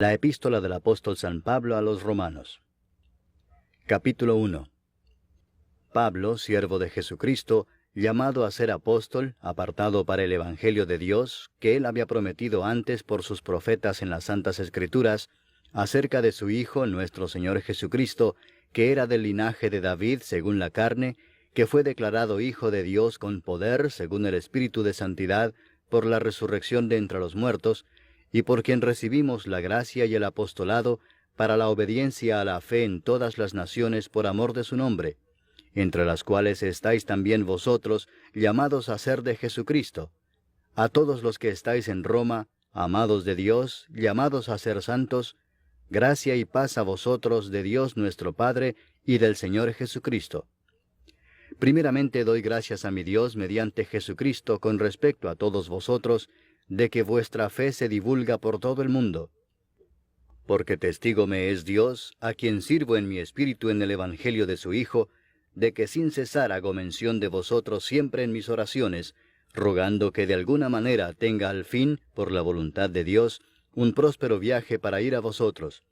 La epístola del apóstol San Pablo a los Romanos. Capítulo 1. Pablo, siervo de Jesucristo, llamado a ser apóstol, apartado para el Evangelio de Dios, que él había prometido antes por sus profetas en las Santas Escrituras, acerca de su Hijo, nuestro Señor Jesucristo, que era del linaje de David según la carne, que fue declarado Hijo de Dios con poder, según el Espíritu de Santidad, por la resurrección de entre los muertos, y por quien recibimos la gracia y el apostolado para la obediencia a la fe en todas las naciones por amor de su nombre, entre las cuales estáis también vosotros, llamados a ser de Jesucristo. A todos los que estáis en Roma, amados de Dios, llamados a ser santos, gracia y paz a vosotros de Dios nuestro Padre y del Señor Jesucristo. Primeramente doy gracias a mi Dios mediante Jesucristo con respecto a todos vosotros, de que vuestra fe se divulga por todo el mundo. Porque testigo me es Dios, a quien sirvo en mi espíritu en el Evangelio de su Hijo, de que sin cesar hago mención de vosotros siempre en mis oraciones, rogando que de alguna manera tenga al fin, por la voluntad de Dios, un próspero viaje para ir a vosotros.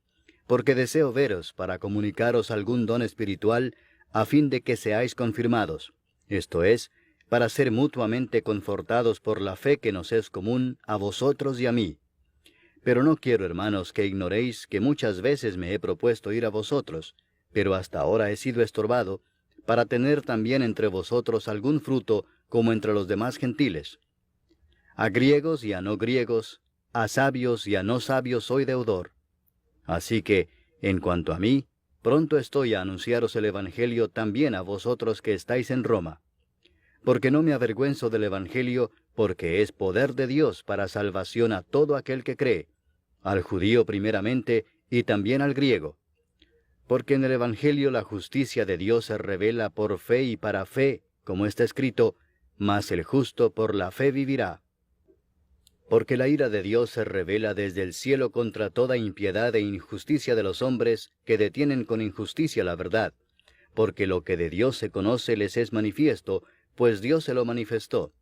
Porque deseo veros para comunicaros algún don espiritual, a fin de que seáis confirmados, esto es, para ser mutuamente confortados por la fe que nos es común a vosotros y a mí. Pero no quiero, hermanos, que ignoréis que muchas veces me he propuesto ir a vosotros, pero hasta ahora he sido estorbado, para tener también entre vosotros algún fruto como entre los demás gentiles. A griegos y a no griegos, a sabios y a no sabios soy deudor. Así que, en cuanto a mí, pronto estoy a anunciaros el Evangelio también a vosotros que estáis en Roma. Porque no me avergüenzo del Evangelio, porque es poder de Dios para salvación a todo aquel que cree, al judío primeramente y también al griego. Porque en el Evangelio la justicia de Dios se revela por fe y para fe, como está escrito, mas el justo por la fe vivirá. Porque la ira de Dios se revela desde el cielo contra toda impiedad e injusticia de los hombres que detienen con injusticia la verdad, porque lo que de Dios se conoce les es manifiesto, pues Dios se lo manifestó.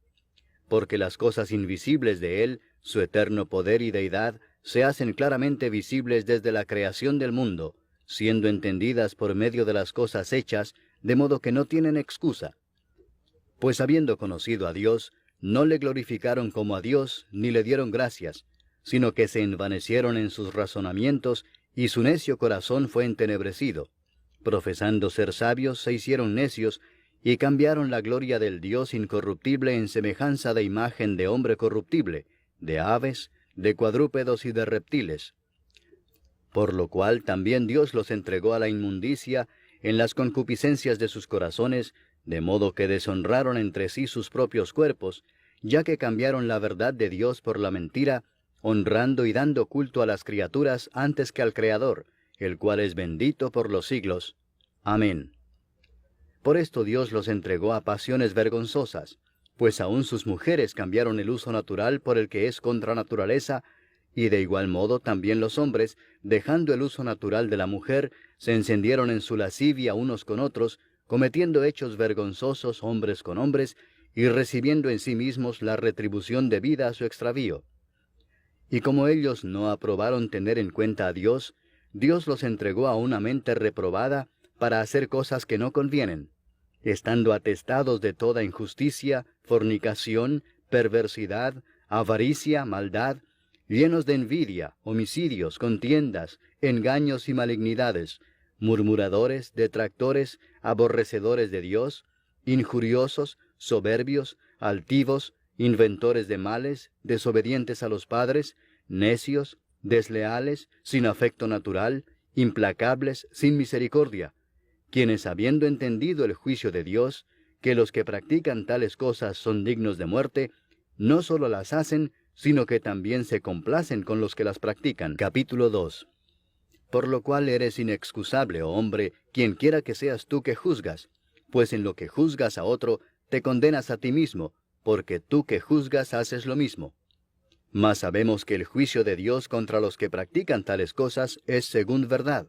Porque las cosas invisibles de Él, su eterno poder y deidad, se hacen claramente visibles desde la creación del mundo, siendo entendidas por medio de las cosas hechas, de modo que no tienen excusa. Pues habiendo conocido a Dios, no le glorificaron como a Dios, ni le dieron gracias, sino que se envanecieron en sus razonamientos, y su necio corazón fue entenebrecido. Profesando ser sabios, se hicieron necios, y cambiaron la gloria del Dios incorruptible en semejanza de imagen de hombre corruptible, de aves, de cuadrúpedos y de reptiles. Por lo cual también Dios los entregó a la inmundicia en las concupiscencias de sus corazones, de modo que deshonraron entre sí sus propios cuerpos, ya que cambiaron la verdad de Dios por la mentira, honrando y dando culto a las criaturas antes que al Creador, el cual es bendito por los siglos. Amén. Por esto Dios los entregó a pasiones vergonzosas, pues aun sus mujeres cambiaron el uso natural por el que es contra naturaleza, y de igual modo también los hombres, dejando el uso natural de la mujer, se encendieron en su lascivia unos con otros, cometiendo hechos vergonzosos hombres con hombres, y recibiendo en sí mismos la retribución debida a su extravío. Y como ellos no aprobaron tener en cuenta a Dios, Dios los entregó a una mente reprobada para hacer cosas que no convienen, estando atestados de toda injusticia, fornicación, perversidad, avaricia, maldad, llenos de envidia, homicidios, contiendas, engaños y malignidades, murmuradores, detractores, aborrecedores de Dios, injuriosos, soberbios, altivos, inventores de males, desobedientes a los padres, necios, desleales, sin afecto natural, implacables, sin misericordia, quienes habiendo entendido el juicio de Dios, que los que practican tales cosas son dignos de muerte, no solo las hacen, sino que también se complacen con los que las practican. Capítulo 2. Por lo cual eres inexcusable, oh hombre, quien quiera que seas tú que juzgas, pues en lo que juzgas a otro, te condenas a ti mismo, porque tú que juzgas haces lo mismo. Mas sabemos que el juicio de Dios contra los que practican tales cosas es según verdad.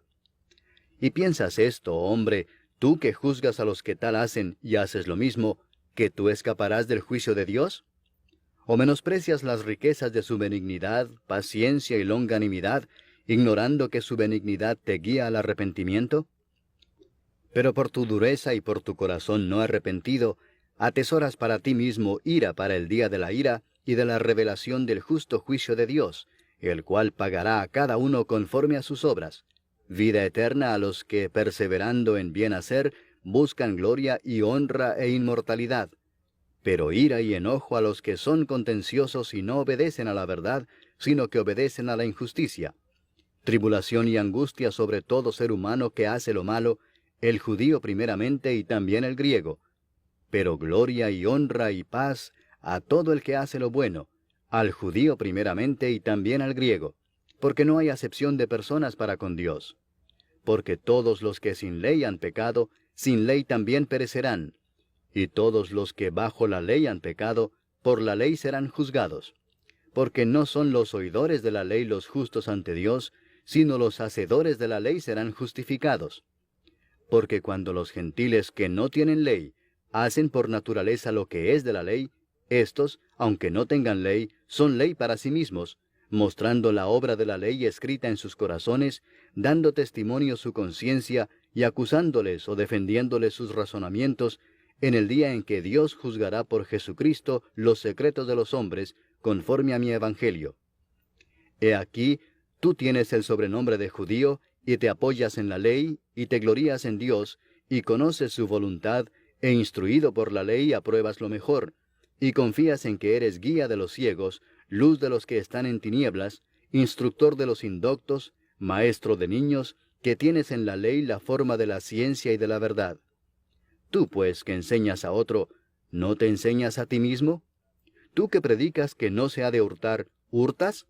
¿Y piensas esto, oh hombre, tú que juzgas a los que tal hacen y haces lo mismo, que tú escaparás del juicio de Dios? ¿O menosprecias las riquezas de su benignidad, paciencia y longanimidad, ignorando que su benignidad te guía al arrepentimiento? Pero por tu dureza y por tu corazón no arrepentido, atesoras para ti mismo ira para el día de la ira y de la revelación del justo juicio de Dios, el cual pagará a cada uno conforme a sus obras. Vida eterna a los que, perseverando en bien hacer, buscan gloria y honra e inmortalidad. Pero ira y enojo a los que son contenciosos y no obedecen a la verdad, sino que obedecen a la injusticia. Tribulación y angustia sobre todo ser humano que hace lo malo, el judío primeramente y también el griego. Pero gloria y honra y paz a todo el que hace lo bueno, al judío primeramente y también al griego, porque no hay acepción de personas para con Dios. Porque todos los que sin ley han pecado, sin ley también perecerán, y todos los que bajo la ley han pecado, por la ley serán juzgados. Porque no son los oidores de la ley los justos ante Dios, sino los hacedores de la ley serán justificados. Porque cuando los gentiles que no tienen ley hacen por naturaleza lo que es de la ley, éstos, aunque no tengan ley, son ley para sí mismos, mostrando la obra de la ley escrita en sus corazones, dando testimonio su conciencia y acusándoles o defendiéndoles sus razonamientos, en el día en que Dios juzgará por Jesucristo los secretos de los hombres, conforme a mi evangelio. He aquí, tú tienes el sobrenombre de judío, y te apoyas en la ley, y te glorías en Dios, y conoces su voluntad, e instruido por la ley apruebas lo mejor, y confías en que eres guía de los ciegos, luz de los que están en tinieblas, instructor de los indoctos, maestro de niños, que tienes en la ley la forma de la ciencia y de la verdad. Tú, pues, que enseñas a otro, ¿no te enseñas a ti mismo? Tú que predicas que no se ha de hurtar, ¿hurtas?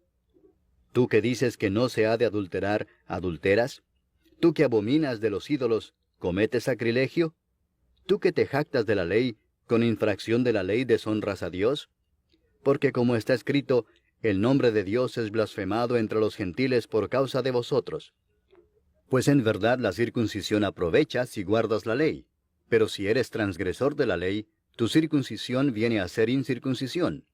Tú que dices que no se ha de adulterar, ¿adulteras? Tú que abominas de los ídolos, ¿cometes sacrilegio? Tú que te jactas de la ley, ¿con infracción de la ley deshonras a Dios? Porque como está escrito, el nombre de Dios es blasfemado entre los gentiles por causa de vosotros. Pues en verdad la circuncisión aprovecha si guardas la ley. Pero si eres transgresor de la ley, tu circuncisión viene a ser incircuncisión.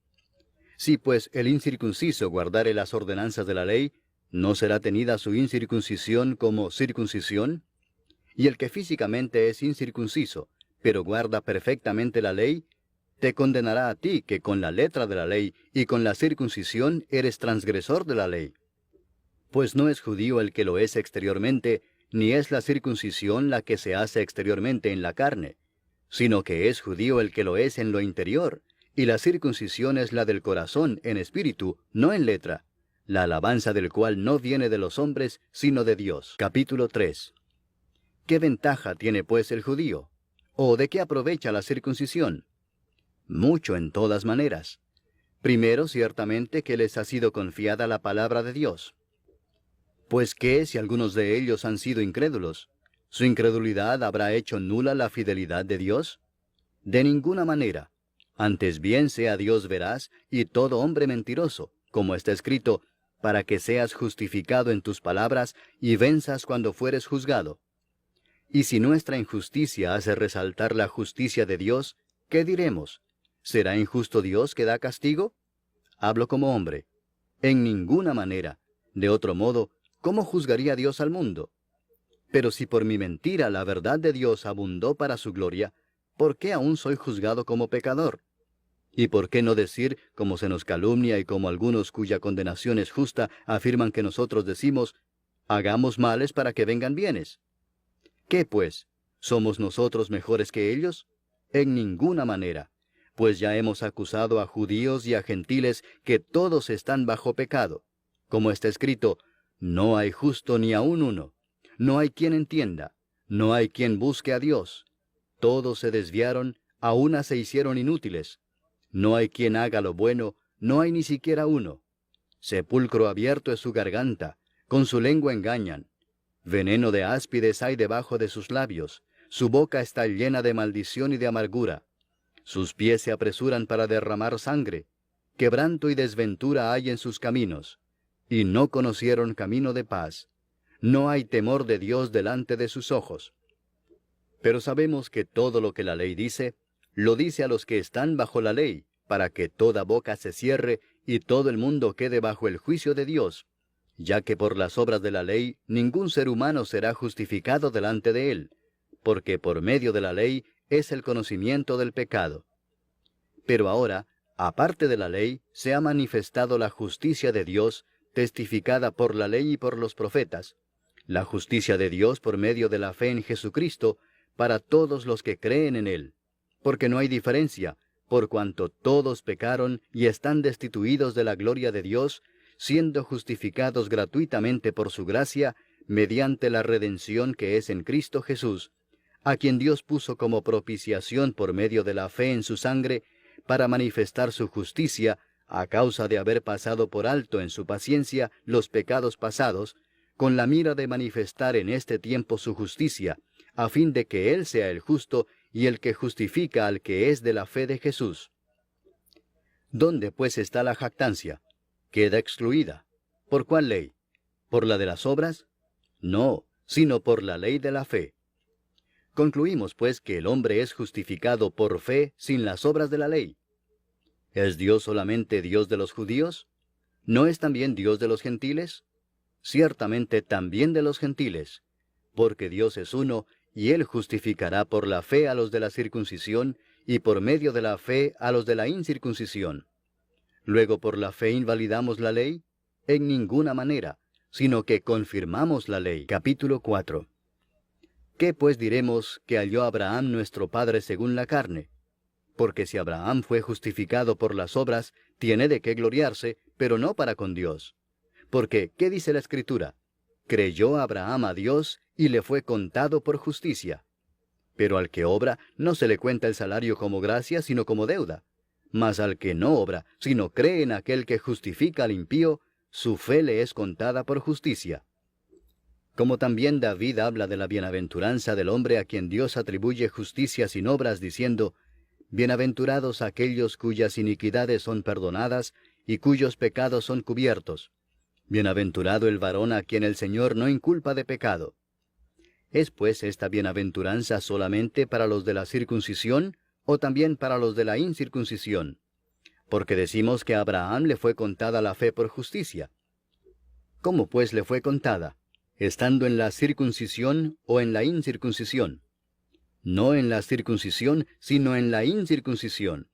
Si pues el incircunciso guardare las ordenanzas de la ley, ¿no será tenida su incircuncisión como circuncisión? Y el que físicamente es incircunciso, pero guarda perfectamente la ley, te condenará a ti que con la letra de la ley y con la circuncisión eres transgresor de la ley. Pues no es judío el que lo es exteriormente, ni es la circuncisión la que se hace exteriormente en la carne, sino que es judío el que lo es en lo interior, y la circuncisión es la del corazón en espíritu, no en letra, la alabanza del cual no viene de los hombres, sino de Dios. Capítulo 3. ¿Qué ventaja tiene pues el judío? ¿O de qué aprovecha la circuncisión? Mucho en todas maneras. Primero, ciertamente que les ha sido confiada la palabra de Dios. Pues ¿qué si algunos de ellos han sido incrédulos? ¿Su incredulidad habrá hecho nula la fidelidad de Dios? De ninguna manera. Antes bien sea Dios veraz y todo hombre mentiroso, como está escrito, para que seas justificado en tus palabras y venzas cuando fueres juzgado. Y si nuestra injusticia hace resaltar la justicia de Dios, ¿qué diremos? ¿Será injusto Dios que da castigo? Hablo como hombre. En ninguna manera. De otro modo, ¿cómo juzgaría Dios al mundo? Pero si por mi mentira la verdad de Dios abundó para su gloria, ¿por qué aún soy juzgado como pecador? ¿Y por qué no decir, como se nos calumnia y como algunos cuya condenación es justa afirman que nosotros decimos, hagamos males para que vengan bienes? ¿Qué pues? ¿Somos nosotros mejores que ellos? En ninguna manera, pues ya hemos acusado a judíos y a gentiles que todos están bajo pecado. Como está escrito, no hay justo ni aun uno, no hay quien entienda, no hay quien busque a Dios. Todos se desviaron, a una se hicieron inútiles. No hay quien haga lo bueno, no hay ni siquiera uno. Sepulcro abierto es su garganta, con su lengua engañan. Veneno de áspides hay debajo de sus labios, su boca está llena de maldición y de amargura. Sus pies se apresuran para derramar sangre, quebranto y desventura hay en sus caminos, y no conocieron camino de paz. No hay temor de Dios delante de sus ojos. Pero sabemos que todo lo que la ley dice, lo dice a los que están bajo la ley, para que toda boca se cierre y todo el mundo quede bajo el juicio de Dios. ya que por las obras de la ley ningún ser humano será justificado delante de él, porque por medio de la ley es el conocimiento del pecado. Pero ahora, aparte de la ley, se ha manifestado la justicia de Dios, testificada por la ley y por los profetas, la justicia de Dios por medio de la fe en Jesucristo, para todos los que creen en Él, porque no hay diferencia, por cuanto todos pecaron y están destituidos de la gloria de Dios, siendo justificados gratuitamente por su gracia, mediante la redención que es en Cristo Jesús, a quien Dios puso como propiciación por medio de la fe en su sangre, para manifestar su justicia, a causa de haber pasado por alto en su paciencia los pecados pasados, con la mira de manifestar en este tiempo su justicia, a fin de que Él sea el justo y el que justifica al que es de la fe de Jesús. ¿Dónde pues está la jactancia? Queda excluida. ¿Por cuál ley? ¿Por la de las obras? No, sino por la ley de la fe. Concluimos pues que el hombre es justificado por fe sin las obras de la ley. ¿Es Dios solamente Dios de los judíos? ¿No es también Dios de los gentiles? Ciertamente también de los gentiles, porque Dios es uno, y Él justificará por la fe a los de la circuncisión, y por medio de la fe a los de la incircuncisión. Luego, ¿por la fe invalidamos la ley? En ninguna manera, sino que confirmamos la ley. Capítulo 4. ¿Qué pues diremos que halló Abraham nuestro padre según la carne? Porque si Abraham fue justificado por las obras, tiene de qué gloriarse, pero no para con Dios. Porque, ¿qué dice la Escritura? Creyó Abraham a Dios, y le fue contado por justicia. Pero al que obra, no se le cuenta el salario como gracia, sino como deuda. Mas al que no obra, sino cree en aquel que justifica al impío, su fe le es contada por justicia. Como también David habla de la bienaventuranza del hombre a quien Dios atribuye justicia sin obras, diciendo, «Bienaventurados aquellos cuyas iniquidades son perdonadas, y cuyos pecados son cubiertos. Bienaventurado el varón a quien el Señor no inculpa de pecado». ¿Es pues esta bienaventuranza solamente para los de la circuncisión, o también para los de la incircuncisión? Porque decimos que a Abraham le fue contada la fe por justicia. ¿Cómo pues le fue contada? ¿Estando en la circuncisión o en la incircuncisión? No en la circuncisión, sino en la incircuncisión.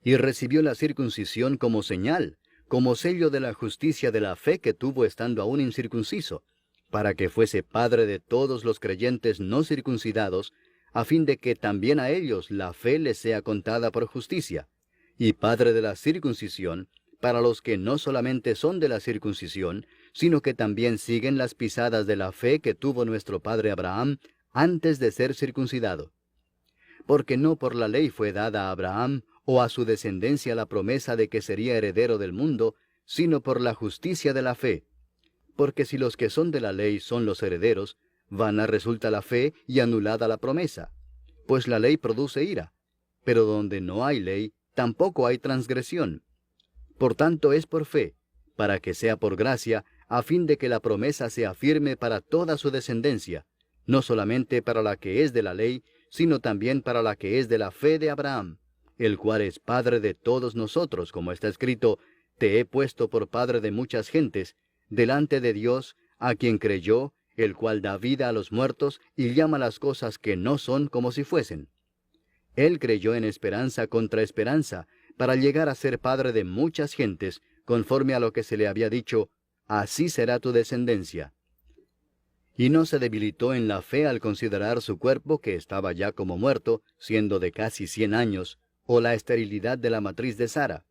Y recibió la circuncisión como señal, como sello de la justicia de la fe que tuvo estando aún incircunciso, para que fuese padre de todos los creyentes no circuncidados, a fin de que también a ellos la fe les sea contada por justicia, y padre de la circuncisión, para los que no solamente son de la circuncisión, sino que también siguen las pisadas de la fe que tuvo nuestro padre Abraham antes de ser circuncidado. Porque no por la ley fue dada a Abraham o a su descendencia la promesa de que sería heredero del mundo, sino por la justicia de la fe. Porque si los que son de la ley son los herederos, vana resulta la fe y anulada la promesa. Pues la ley produce ira, pero donde no hay ley, tampoco hay transgresión. Por tanto es por fe, para que sea por gracia, a fin de que la promesa sea firme para toda su descendencia, no solamente para la que es de la ley, sino también para la que es de la fe de Abraham, el cual es padre de todos nosotros, como está escrito, «Te he puesto por padre de muchas gentes», delante de Dios, a quien creyó, el cual da vida a los muertos y llama las cosas que no son como si fuesen. Él creyó en esperanza contra esperanza, para llegar a ser padre de muchas gentes, conforme a lo que se le había dicho, «Así será tu descendencia». Y no se debilitó en la fe al considerar su cuerpo, que estaba ya como muerto, siendo de casi 100 años, o la esterilidad de la matriz de Sara.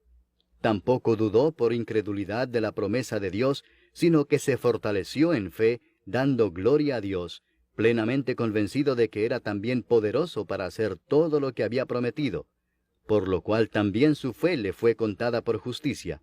Tampoco dudó por incredulidad de la promesa de Dios, sino que se fortaleció en fe, dando gloria a Dios, plenamente convencido de que era también poderoso para hacer todo lo que había prometido, por lo cual también su fe le fue contada por justicia.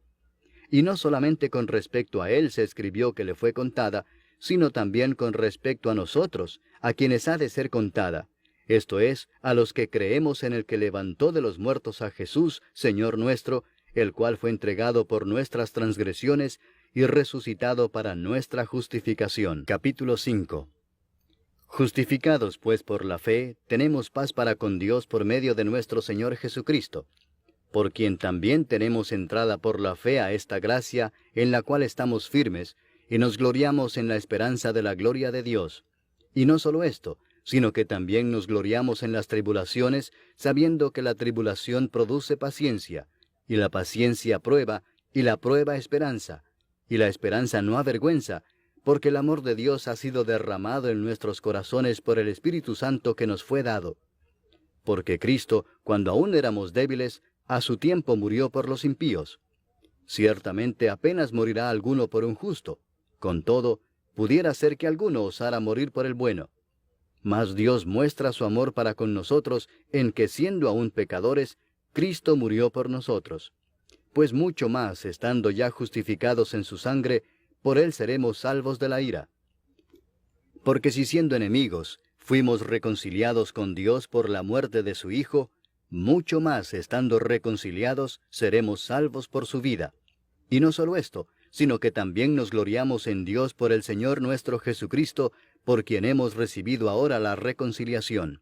Y no solamente con respecto a él se escribió que le fue contada, sino también con respecto a nosotros, a quienes ha de ser contada, esto es, a los que creemos en el que levantó de los muertos a Jesús, Señor nuestro, el cual fue entregado por nuestras transgresiones y resucitado para nuestra justificación. Capítulo 5. Justificados pues por la fe, tenemos paz para con Dios por medio de nuestro Señor Jesucristo, por quien también tenemos entrada por la fe a esta gracia, en la cual estamos firmes, y nos gloriamos en la esperanza de la gloria de Dios. Y no solo esto, sino que también nos gloriamos en las tribulaciones, sabiendo que la tribulación produce paciencia, y la paciencia prueba, y la prueba esperanza, y la esperanza no avergüenza, porque el amor de Dios ha sido derramado en nuestros corazones por el Espíritu Santo que nos fue dado. Porque Cristo, cuando aún éramos débiles, a su tiempo murió por los impíos. Ciertamente apenas morirá alguno por un justo. Con todo, pudiera ser que alguno osara morir por el bueno. Mas Dios muestra su amor para con nosotros en que, siendo aún pecadores, Cristo murió por nosotros. Pues mucho más, estando ya justificados en su sangre, por él seremos salvos de la ira. Porque si siendo enemigos, fuimos reconciliados con Dios por la muerte de su Hijo, mucho más, estando reconciliados, seremos salvos por su vida. Y no solo esto, sino que también nos gloriamos en Dios por el Señor nuestro Jesucristo, por quien hemos recibido ahora la reconciliación.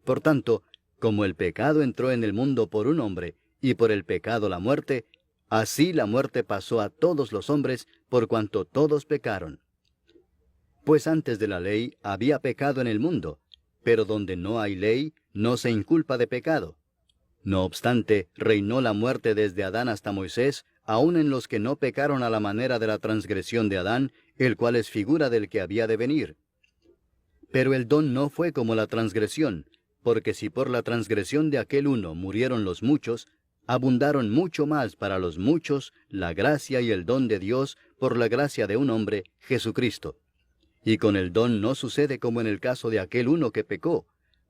Por tanto, como el pecado entró en el mundo por un hombre, y por el pecado la muerte, así la muerte pasó a todos los hombres, por cuanto todos pecaron. Pues antes de la ley había pecado en el mundo, pero donde no hay ley, no se inculpa de pecado. No obstante, reinó la muerte desde Adán hasta Moisés, aun en los que no pecaron a la manera de la transgresión de Adán, el cual es figura del que había de venir. Pero el don no fue como la transgresión, porque si por la transgresión de aquel uno murieron los muchos, abundaron mucho más para los muchos la gracia y el don de Dios por la gracia de un hombre, Jesucristo. Y con el don no sucede como en el caso de aquel uno que pecó,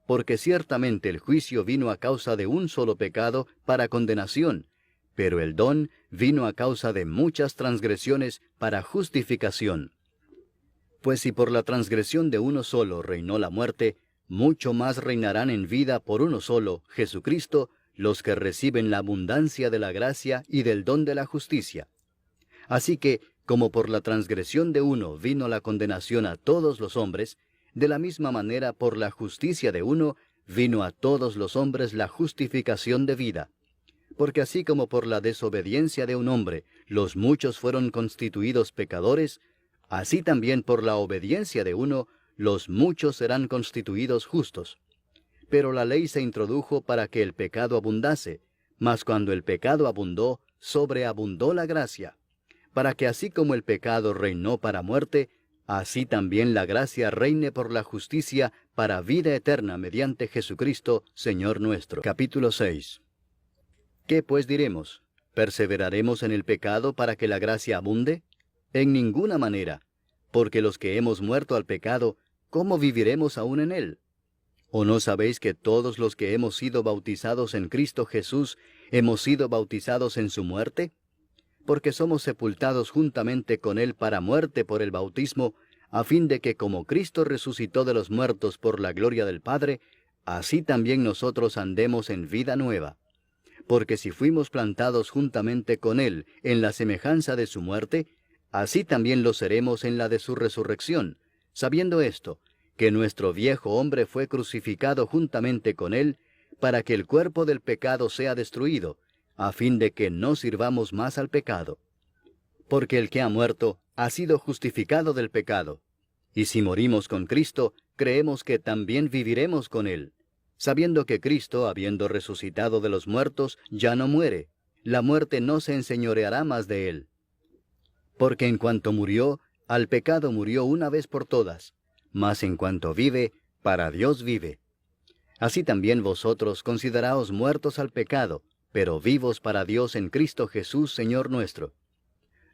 porque ciertamente el juicio vino a causa de un solo pecado para condenación, pero el don vino a causa de muchas transgresiones para justificación. Pues si por la transgresión de uno solo reinó la muerte, mucho más reinarán en vida por uno solo, Jesucristo, los que reciben la abundancia de la gracia y del don de la justicia. Así que, como por la transgresión de uno vino la condenación a todos los hombres, de la misma manera por la justicia de uno vino a todos los hombres la justificación de vida. Porque así como por la desobediencia de un hombre los muchos fueron constituidos pecadores, así también por la obediencia de uno los muchos serán constituidos justos. Pero la ley se introdujo para que el pecado abundase, mas cuando el pecado abundó, sobreabundó la gracia, para que así como el pecado reinó para muerte, así también la gracia reine por la justicia para vida eterna mediante Jesucristo, Señor nuestro. Capítulo 6. ¿Qué pues diremos? ¿Perseveraremos en el pecado para que la gracia abunde? En ninguna manera, porque los que hemos muerto al pecado, ¿cómo viviremos aún en él? ¿O no sabéis que todos los que hemos sido bautizados en Cristo Jesús, hemos sido bautizados en su muerte? Porque somos sepultados juntamente con él para muerte por el bautismo, a fin de que como Cristo resucitó de los muertos por la gloria del Padre, así también nosotros andemos en vida nueva. Porque si fuimos plantados juntamente con él en la semejanza de su muerte, así también lo seremos en la de su resurrección, sabiendo esto, que nuestro viejo hombre fue crucificado juntamente con él, para que el cuerpo del pecado sea destruido, a fin de que no sirvamos más al pecado. Porque el que ha muerto ha sido justificado del pecado. Y si morimos con Cristo, creemos que también viviremos con él, sabiendo que Cristo, habiendo resucitado de los muertos, ya no muere. La muerte no se enseñoreará más de él. Porque en cuanto murió, al pecado murió una vez por todas, mas en cuanto vive, para Dios vive. Así también vosotros consideraos muertos al pecado, pero vivos para Dios en Cristo Jesús, Señor nuestro.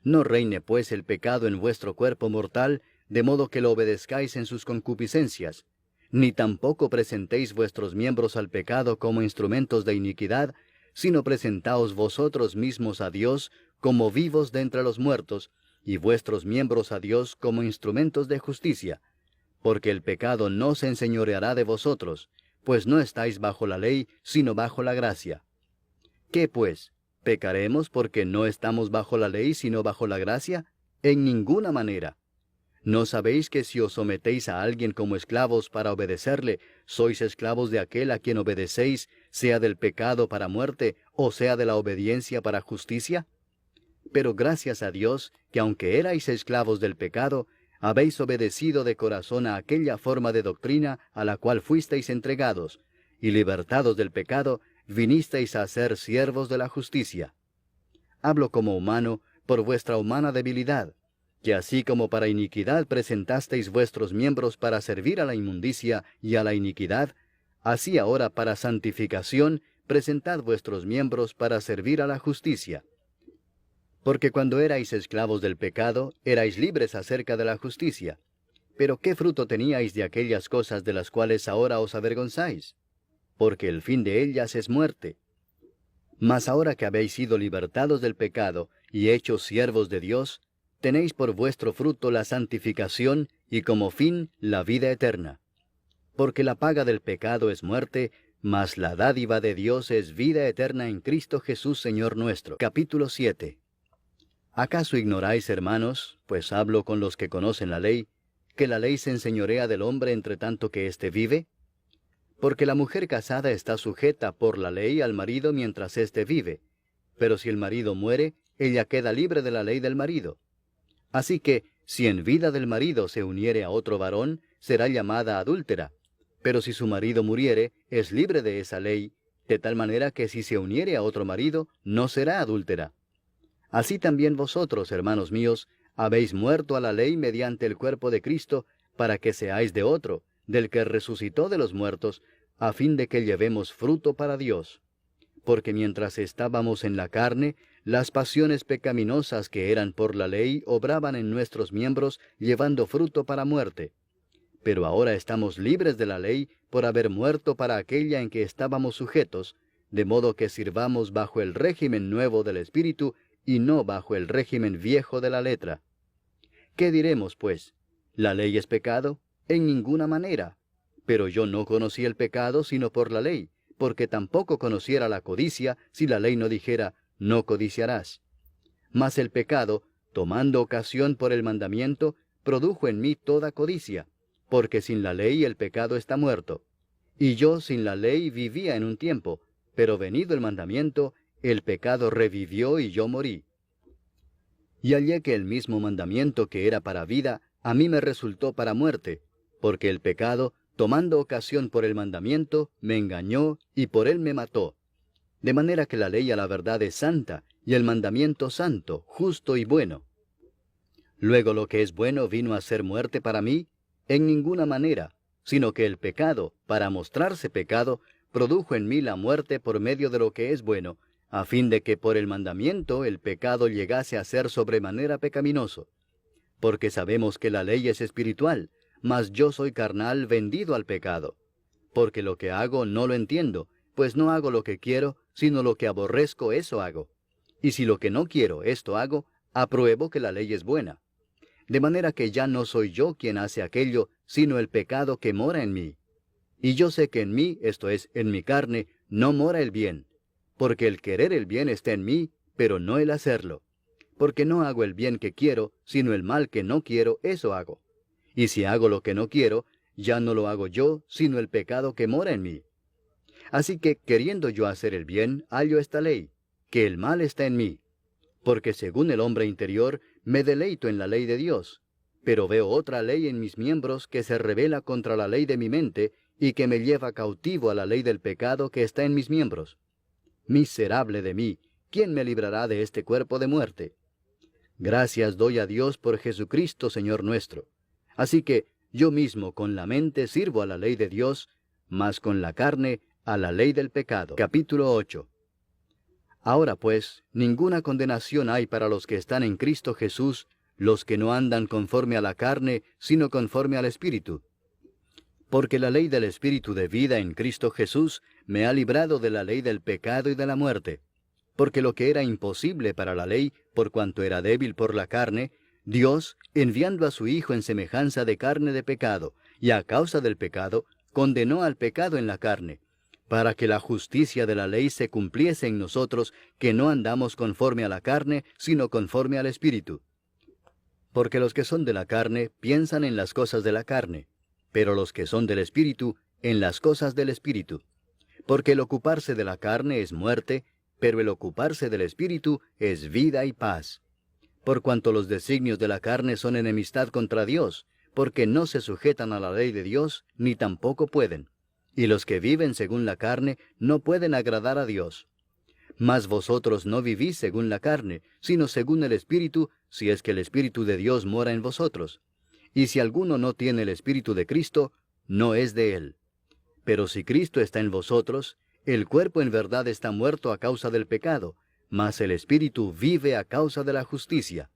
No reine pues el pecado en vuestro cuerpo mortal, de modo que lo obedezcáis en sus concupiscencias, ni tampoco presentéis vuestros miembros al pecado como instrumentos de iniquidad, sino presentaos vosotros mismos a Dios como vivos de entre los muertos, y vuestros miembros a Dios como instrumentos de justicia, porque el pecado no se enseñoreará de vosotros, pues no estáis bajo la ley, sino bajo la gracia. ¿Qué pues? ¿Pecaremos porque no estamos bajo la ley, sino bajo la gracia? En ninguna manera. ¿No sabéis que si os sometéis a alguien como esclavos para obedecerle, sois esclavos de aquel a quien obedecéis, sea del pecado para muerte, o sea de la obediencia para justicia? Pero gracias a Dios, que aunque erais esclavos del pecado, habéis obedecido de corazón a aquella forma de doctrina a la cual fuisteis entregados, y libertados del pecado, vinisteis a ser siervos de la justicia. Hablo como humano, por vuestra humana debilidad, que así como para iniquidad presentasteis vuestros miembros para servir a la inmundicia y a la iniquidad, así ahora para santificación presentad vuestros miembros para servir a la justicia. Porque cuando erais esclavos del pecado, erais libres acerca de la justicia. Pero ¿qué fruto teníais de aquellas cosas de las cuales ahora os avergonzáis? Porque el fin de ellas es muerte. Mas ahora que habéis sido libertados del pecado y hechos siervos de Dios, tenéis por vuestro fruto la santificación y como fin la vida eterna. Porque la paga del pecado es muerte, mas la dádiva de Dios es vida eterna en Cristo Jesús Señor nuestro. Capítulo 7. ¿Acaso ignoráis, hermanos, pues hablo con los que conocen la ley, que la ley se enseñorea del hombre entre tanto que éste vive? Porque la mujer casada está sujeta por la ley al marido mientras éste vive, pero si el marido muere, ella queda libre de la ley del marido. Así que, si en vida del marido se uniere a otro varón, será llamada adúltera, pero si su marido muriere, es libre de esa ley, de tal manera que si se uniere a otro marido, no será adúltera. Así también vosotros, hermanos míos, habéis muerto a la ley mediante el cuerpo de Cristo, para que seáis de otro, del que resucitó de los muertos, a fin de que llevemos fruto para Dios. Porque mientras estábamos en la carne, las pasiones pecaminosas que eran por la ley obraban en nuestros miembros, llevando fruto para muerte. Pero ahora estamos libres de la ley por haber muerto para aquella en que estábamos sujetos, de modo que sirvamos bajo el régimen nuevo del Espíritu y no bajo el régimen viejo de la letra. ¿Qué diremos, pues? ¿La ley es pecado? En ninguna manera. Pero yo no conocí el pecado sino por la ley, porque tampoco conociera la codicia si la ley no dijera, no codiciarás. Mas el pecado, tomando ocasión por el mandamiento, produjo en mí toda codicia, porque sin la ley el pecado está muerto. Y yo sin la ley vivía en un tiempo, pero venido el mandamiento, el pecado revivió y yo morí. Y hallé que el mismo mandamiento que era para vida, a mí me resultó para muerte, porque el pecado, tomando ocasión por el mandamiento, me engañó y por él me mató. De manera que la ley a la verdad es santa, y el mandamiento santo, justo y bueno. Luego lo que es bueno vino a ser muerte para mí, en ninguna manera, sino que el pecado, para mostrarse pecado, produjo en mí la muerte por medio de lo que es bueno, a fin de que por el mandamiento el pecado llegase a ser sobremanera pecaminoso. Porque sabemos que la ley es espiritual, mas yo soy carnal vendido al pecado. Porque lo que hago no lo entiendo, pues no hago lo que quiero, sino lo que aborrezco eso hago. Y si lo que no quiero esto hago, apruebo que la ley es buena. De manera que ya no soy yo quien hace aquello, sino el pecado que mora en mí. Y yo sé que en mí, esto es, en mi carne, no mora el bien. Porque el querer el bien está en mí, pero no el hacerlo. Porque no hago el bien que quiero, sino el mal que no quiero, eso hago. Y si hago lo que no quiero, ya no lo hago yo, sino el pecado que mora en mí. Así que, queriendo yo hacer el bien, hallo esta ley, que el mal está en mí. Porque según el hombre interior, me deleito en la ley de Dios. Pero veo otra ley en mis miembros que se rebela contra la ley de mi mente, y que me lleva cautivo a la ley del pecado que está en mis miembros. Miserable de mí, ¿quién me librará de este cuerpo de muerte? Gracias doy a Dios por Jesucristo, Señor nuestro. Así que yo mismo con la mente sirvo a la ley de Dios, mas con la carne a la ley del pecado. Capítulo 8. Ahora pues, ninguna condenación hay para los que están en Cristo Jesús, los que no andan conforme a la carne, sino conforme al Espíritu. Porque la ley del Espíritu de vida en Cristo Jesús me ha librado de la ley del pecado y de la muerte. Porque lo que era imposible para la ley, por cuanto era débil por la carne, Dios, enviando a su Hijo en semejanza de carne de pecado, y a causa del pecado, condenó al pecado en la carne, para que la justicia de la ley se cumpliese en nosotros, que no andamos conforme a la carne, sino conforme al Espíritu. Porque los que son de la carne piensan en las cosas de la carne, pero los que son del Espíritu en las cosas del Espíritu. Porque el ocuparse de la carne es muerte, pero el ocuparse del Espíritu es vida y paz. Por cuanto los designios de la carne son enemistad contra Dios, porque no se sujetan a la ley de Dios, ni tampoco pueden. Y los que viven según la carne no pueden agradar a Dios. Mas vosotros no vivís según la carne, sino según el Espíritu, si es que el Espíritu de Dios mora en vosotros. Y si alguno no tiene el Espíritu de Cristo, no es de él. Pero si Cristo está en vosotros, el cuerpo en verdad está muerto a causa del pecado, mas el Espíritu vive a causa de la justicia.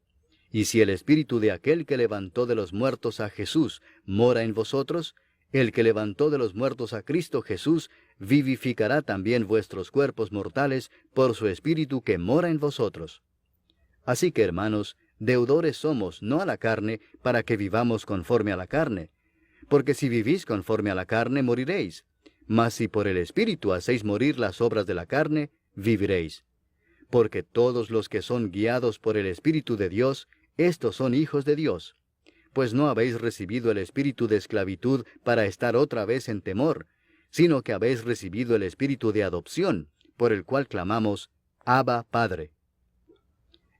Y si el Espíritu de aquel que levantó de los muertos a Jesús mora en vosotros, el que levantó de los muertos a Cristo Jesús vivificará también vuestros cuerpos mortales por su Espíritu que mora en vosotros. Así que, hermanos, deudores somos, no a la carne, para que vivamos conforme a la carne. Porque si vivís conforme a la carne, moriréis. Mas si por el Espíritu hacéis morir las obras de la carne, viviréis. Porque todos los que son guiados por el Espíritu de Dios, estos son hijos de Dios. Pues no habéis recibido el espíritu de esclavitud para estar otra vez en temor, sino que habéis recibido el espíritu de adopción, por el cual clamamos, Abba, Padre.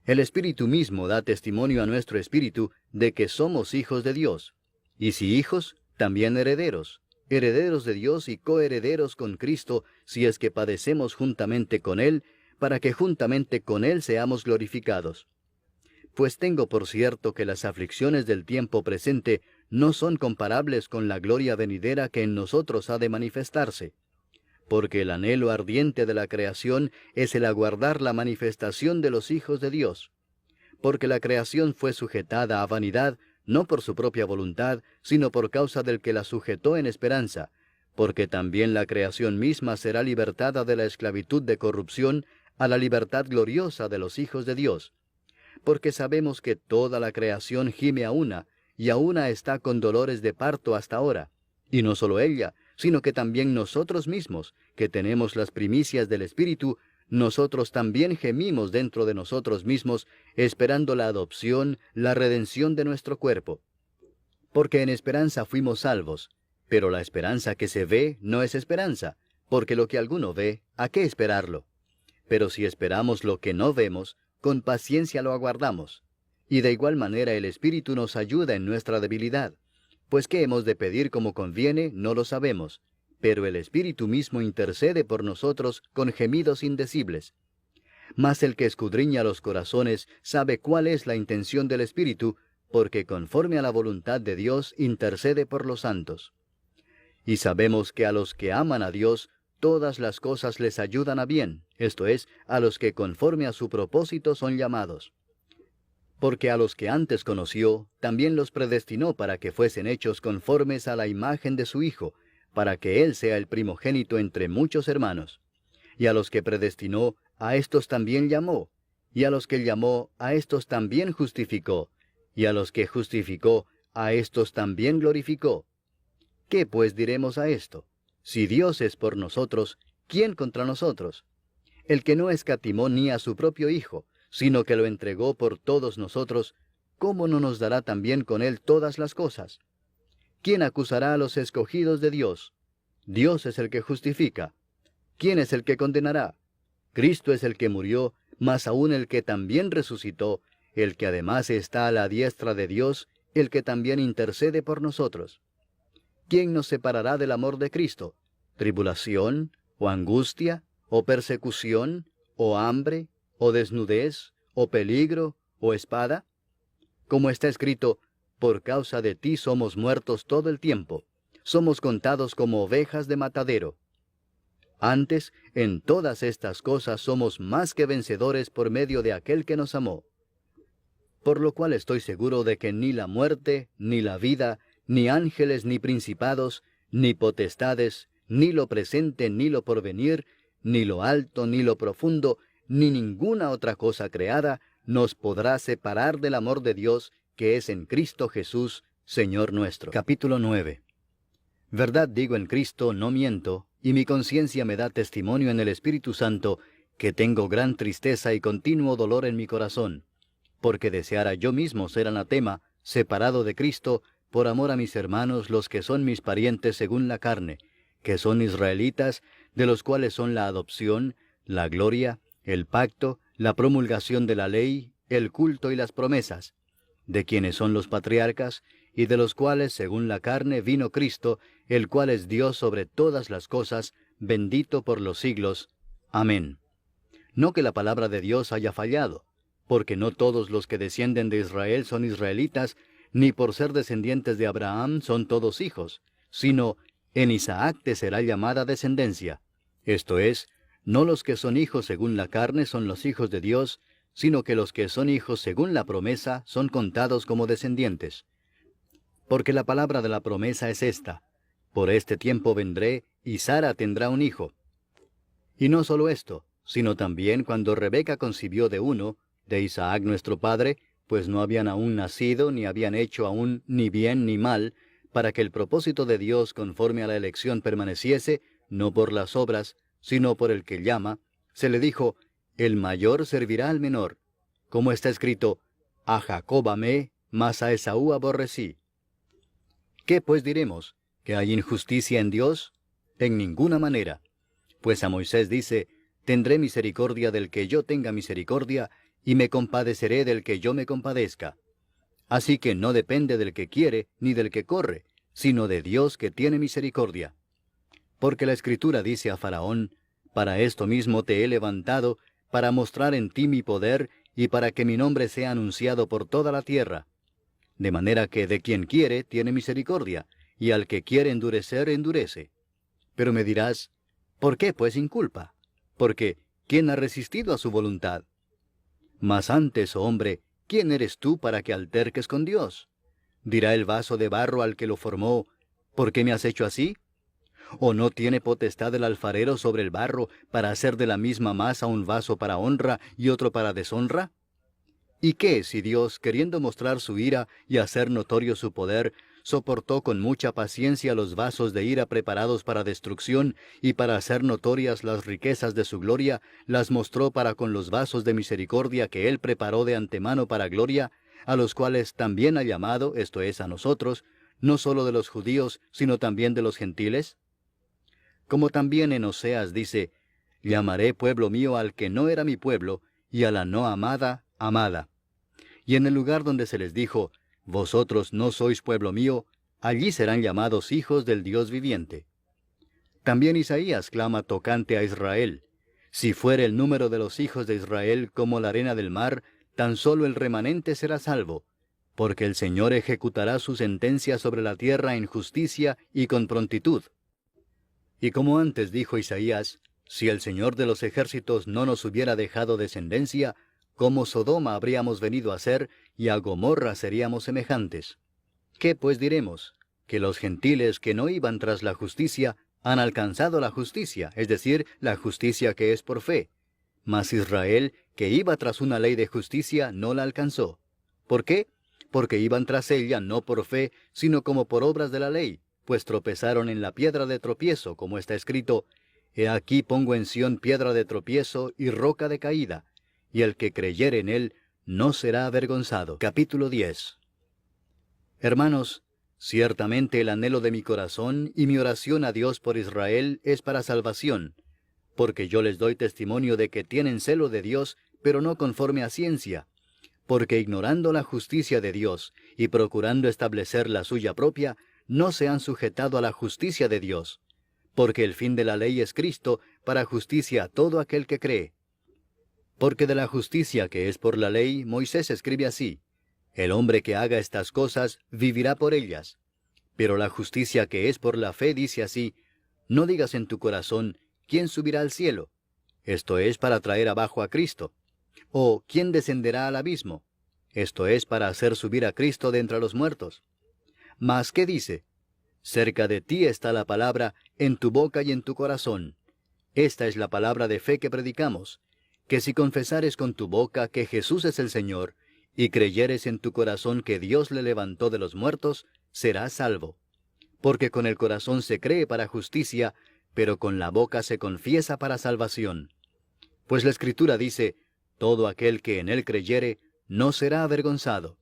El Espíritu mismo da testimonio a nuestro espíritu de que somos hijos de Dios. Y si hijos, también herederos, herederos de Dios y coherederos con Cristo, si es que padecemos juntamente con Él, para que juntamente con Él seamos glorificados. Pues tengo por cierto que las aflicciones del tiempo presente no son comparables con la gloria venidera que en nosotros ha de manifestarse. Porque el anhelo ardiente de la creación es el aguardar la manifestación de los hijos de Dios. Porque la creación fue sujetada a vanidad, no por su propia voluntad, sino por causa del que la sujetó en esperanza, porque también la creación misma será libertada de la esclavitud de corrupción a la libertad gloriosa de los hijos de Dios. Porque sabemos que toda la creación gime a una, y a una está con dolores de parto hasta ahora. Y no solo ella, sino que también nosotros mismos, que tenemos las primicias del Espíritu, nosotros también gemimos dentro de nosotros mismos, esperando la adopción, la redención de nuestro cuerpo. Porque en esperanza fuimos salvos, pero la esperanza que se ve no es esperanza, porque lo que alguno ve, ¿a qué esperarlo? Pero si esperamos lo que no vemos, con paciencia lo aguardamos. Y de igual manera el Espíritu nos ayuda en nuestra debilidad. Pues qué hemos de pedir como conviene, no lo sabemos. Pero el Espíritu mismo intercede por nosotros con gemidos indecibles. Mas el que escudriña los corazones sabe cuál es la intención del Espíritu, porque conforme a la voluntad de Dios intercede por los santos. Y sabemos que a los que aman a Dios, todas las cosas les ayudan a bien, esto es, a los que conforme a su propósito son llamados. Porque a los que antes conoció, también los predestinó para que fuesen hechos conformes a la imagen de su Hijo, para que Él sea el primogénito entre muchos hermanos. Y a los que predestinó, a éstos también llamó, y a los que llamó, a éstos también justificó, y a los que justificó, a éstos también glorificó. ¿Qué pues diremos a esto? Si Dios es por nosotros, ¿quién contra nosotros? El que no escatimó ni a su propio Hijo, sino que lo entregó por todos nosotros, ¿cómo no nos dará también con Él todas las cosas? ¿Quién acusará a los escogidos de Dios? Dios es el que justifica. ¿Quién es el que condenará? Cristo es el que murió, mas aún el que también resucitó, el que además está a la diestra de Dios, el que también intercede por nosotros. ¿Quién nos separará del amor de Cristo? ¿Tribulación, o angustia, o persecución, o hambre, o desnudez, o peligro, o espada? Como está escrito, por causa de ti somos muertos todo el tiempo, somos contados como ovejas de matadero. Antes, en todas estas cosas somos más que vencedores por medio de aquel que nos amó. Por lo cual estoy seguro de que ni la muerte, ni la vida, ni ángeles, ni principados, ni potestades, ni lo presente, ni lo porvenir, ni lo alto, ni lo profundo, ni ninguna otra cosa creada, nos podrá separar del amor de Dios, que es en Cristo Jesús, Señor nuestro. Capítulo 9. Verdad digo en Cristo, no miento, y mi conciencia me da testimonio en el Espíritu Santo, que tengo gran tristeza y continuo dolor en mi corazón, porque deseara yo mismo ser anatema, separado de Cristo, por amor a mis hermanos, los que son mis parientes según la carne, que son israelitas, de los cuales son la adopción, la gloria, el pacto, la promulgación de la ley, el culto y las promesas, de quienes son los patriarcas, y de los cuales, según la carne, vino Cristo, el cual es Dios sobre todas las cosas, bendito por los siglos. Amén. No que la palabra de Dios haya fallado, porque no todos los que descienden de Israel son israelitas, ni por ser descendientes de Abraham son todos hijos, sino en Isaac te será llamada descendencia. Esto es, no los que son hijos según la carne son los hijos de Dios, sino que los que son hijos según la promesa son contados como descendientes. Porque la palabra de la promesa es esta: por este tiempo vendré, y Sara tendrá un hijo. Y no solo esto, sino también cuando Rebeca concibió de uno, de Isaac nuestro padre, pues no habían aún nacido, ni habían hecho aún ni bien ni mal, para que el propósito de Dios conforme a la elección permaneciese, no por las obras, sino por el que llama, se le dijo: el mayor servirá al menor. Como está escrito: a Jacob amé, mas a Esaú aborrecí. ¿Qué pues diremos? ¿Que hay injusticia en Dios? En ninguna manera. Pues a Moisés dice: tendré misericordia del que yo tenga misericordia, y me compadeceré del que yo me compadezca. Así que no depende del que quiere, ni del que corre, sino de Dios que tiene misericordia. Porque la Escritura dice a Faraón: para esto mismo te he levantado, para mostrar en ti mi poder, y para que mi nombre sea anunciado por toda la tierra. De manera que de quien quiere tiene misericordia, y al que quiere endurecer, endurece. Pero me dirás: ¿por qué pues inculpa? Porque ¿quién ha resistido a su voluntad? Mas antes, oh hombre, ¿quién eres tú para que alterques con Dios? Dirá el vaso de barro al que lo formó: ¿por qué me has hecho así? ¿O no tiene potestad el alfarero sobre el barro para hacer de la misma masa un vaso para honra y otro para deshonra? ¿Y qué si Dios, queriendo mostrar su ira y hacer notorio su poder, soportó con mucha paciencia los vasos de ira preparados para destrucción, y para hacer notorias las riquezas de su gloria, las mostró para con los vasos de misericordia que Él preparó de antemano para gloria, a los cuales también ha llamado, esto es, a nosotros, no solo de los judíos, sino también de los gentiles? Como también en Oseas dice: llamaré pueblo mío al que no era mi pueblo, y a la no amada, amada. Y en el lugar donde se les dijo: vosotros no sois pueblo mío, allí serán llamados hijos del Dios viviente. También Isaías clama tocante a Israel: si fuere el número de los hijos de Israel como la arena del mar, tan solo el remanente será salvo, porque el Señor ejecutará su sentencia sobre la tierra en justicia y con prontitud. Y como antes dijo Isaías: si el Señor de los ejércitos no nos hubiera dejado descendencia, como Sodoma habríamos venido a ser, y a Gomorra seríamos semejantes. ¿Qué pues diremos? Que los gentiles que no iban tras la justicia han alcanzado la justicia, es decir, la justicia que es por fe. Mas Israel, que iba tras una ley de justicia, no la alcanzó. ¿Por qué? Porque iban tras ella no por fe, sino como por obras de la ley, pues tropezaron en la piedra de tropiezo, como está escrito: he aquí pongo en Sión piedra de tropiezo y roca de caída, y el que creyere en él no será avergonzado. Capítulo 10. Hermanos, ciertamente el anhelo de mi corazón y mi oración a Dios por Israel es para salvación, porque yo les doy testimonio de que tienen celo de Dios, pero no conforme a ciencia, porque ignorando la justicia de Dios y procurando establecer la suya propia, no se han sujetado a la justicia de Dios, porque el fin de la ley es Cristo, para justicia a todo aquel que cree. Porque de la justicia que es por la ley, Moisés escribe así: el hombre que haga estas cosas vivirá por ellas. Pero la justicia que es por la fe dice así: no digas en tu corazón: ¿quién subirá al cielo? Esto es, para traer abajo a Cristo. O ¿quién descenderá al abismo? Esto es, para hacer subir a Cristo de entre los muertos. Mas ¿qué dice? Cerca de ti está la palabra, en tu boca y en tu corazón. Esta es la palabra de fe que predicamos: que si confesares con tu boca que Jesús es el Señor, y creyeres en tu corazón que Dios le levantó de los muertos, serás salvo. Porque con el corazón se cree para justicia, pero con la boca se confiesa para salvación. Pues la Escritura dice: todo aquel que en él creyere, no será avergonzado.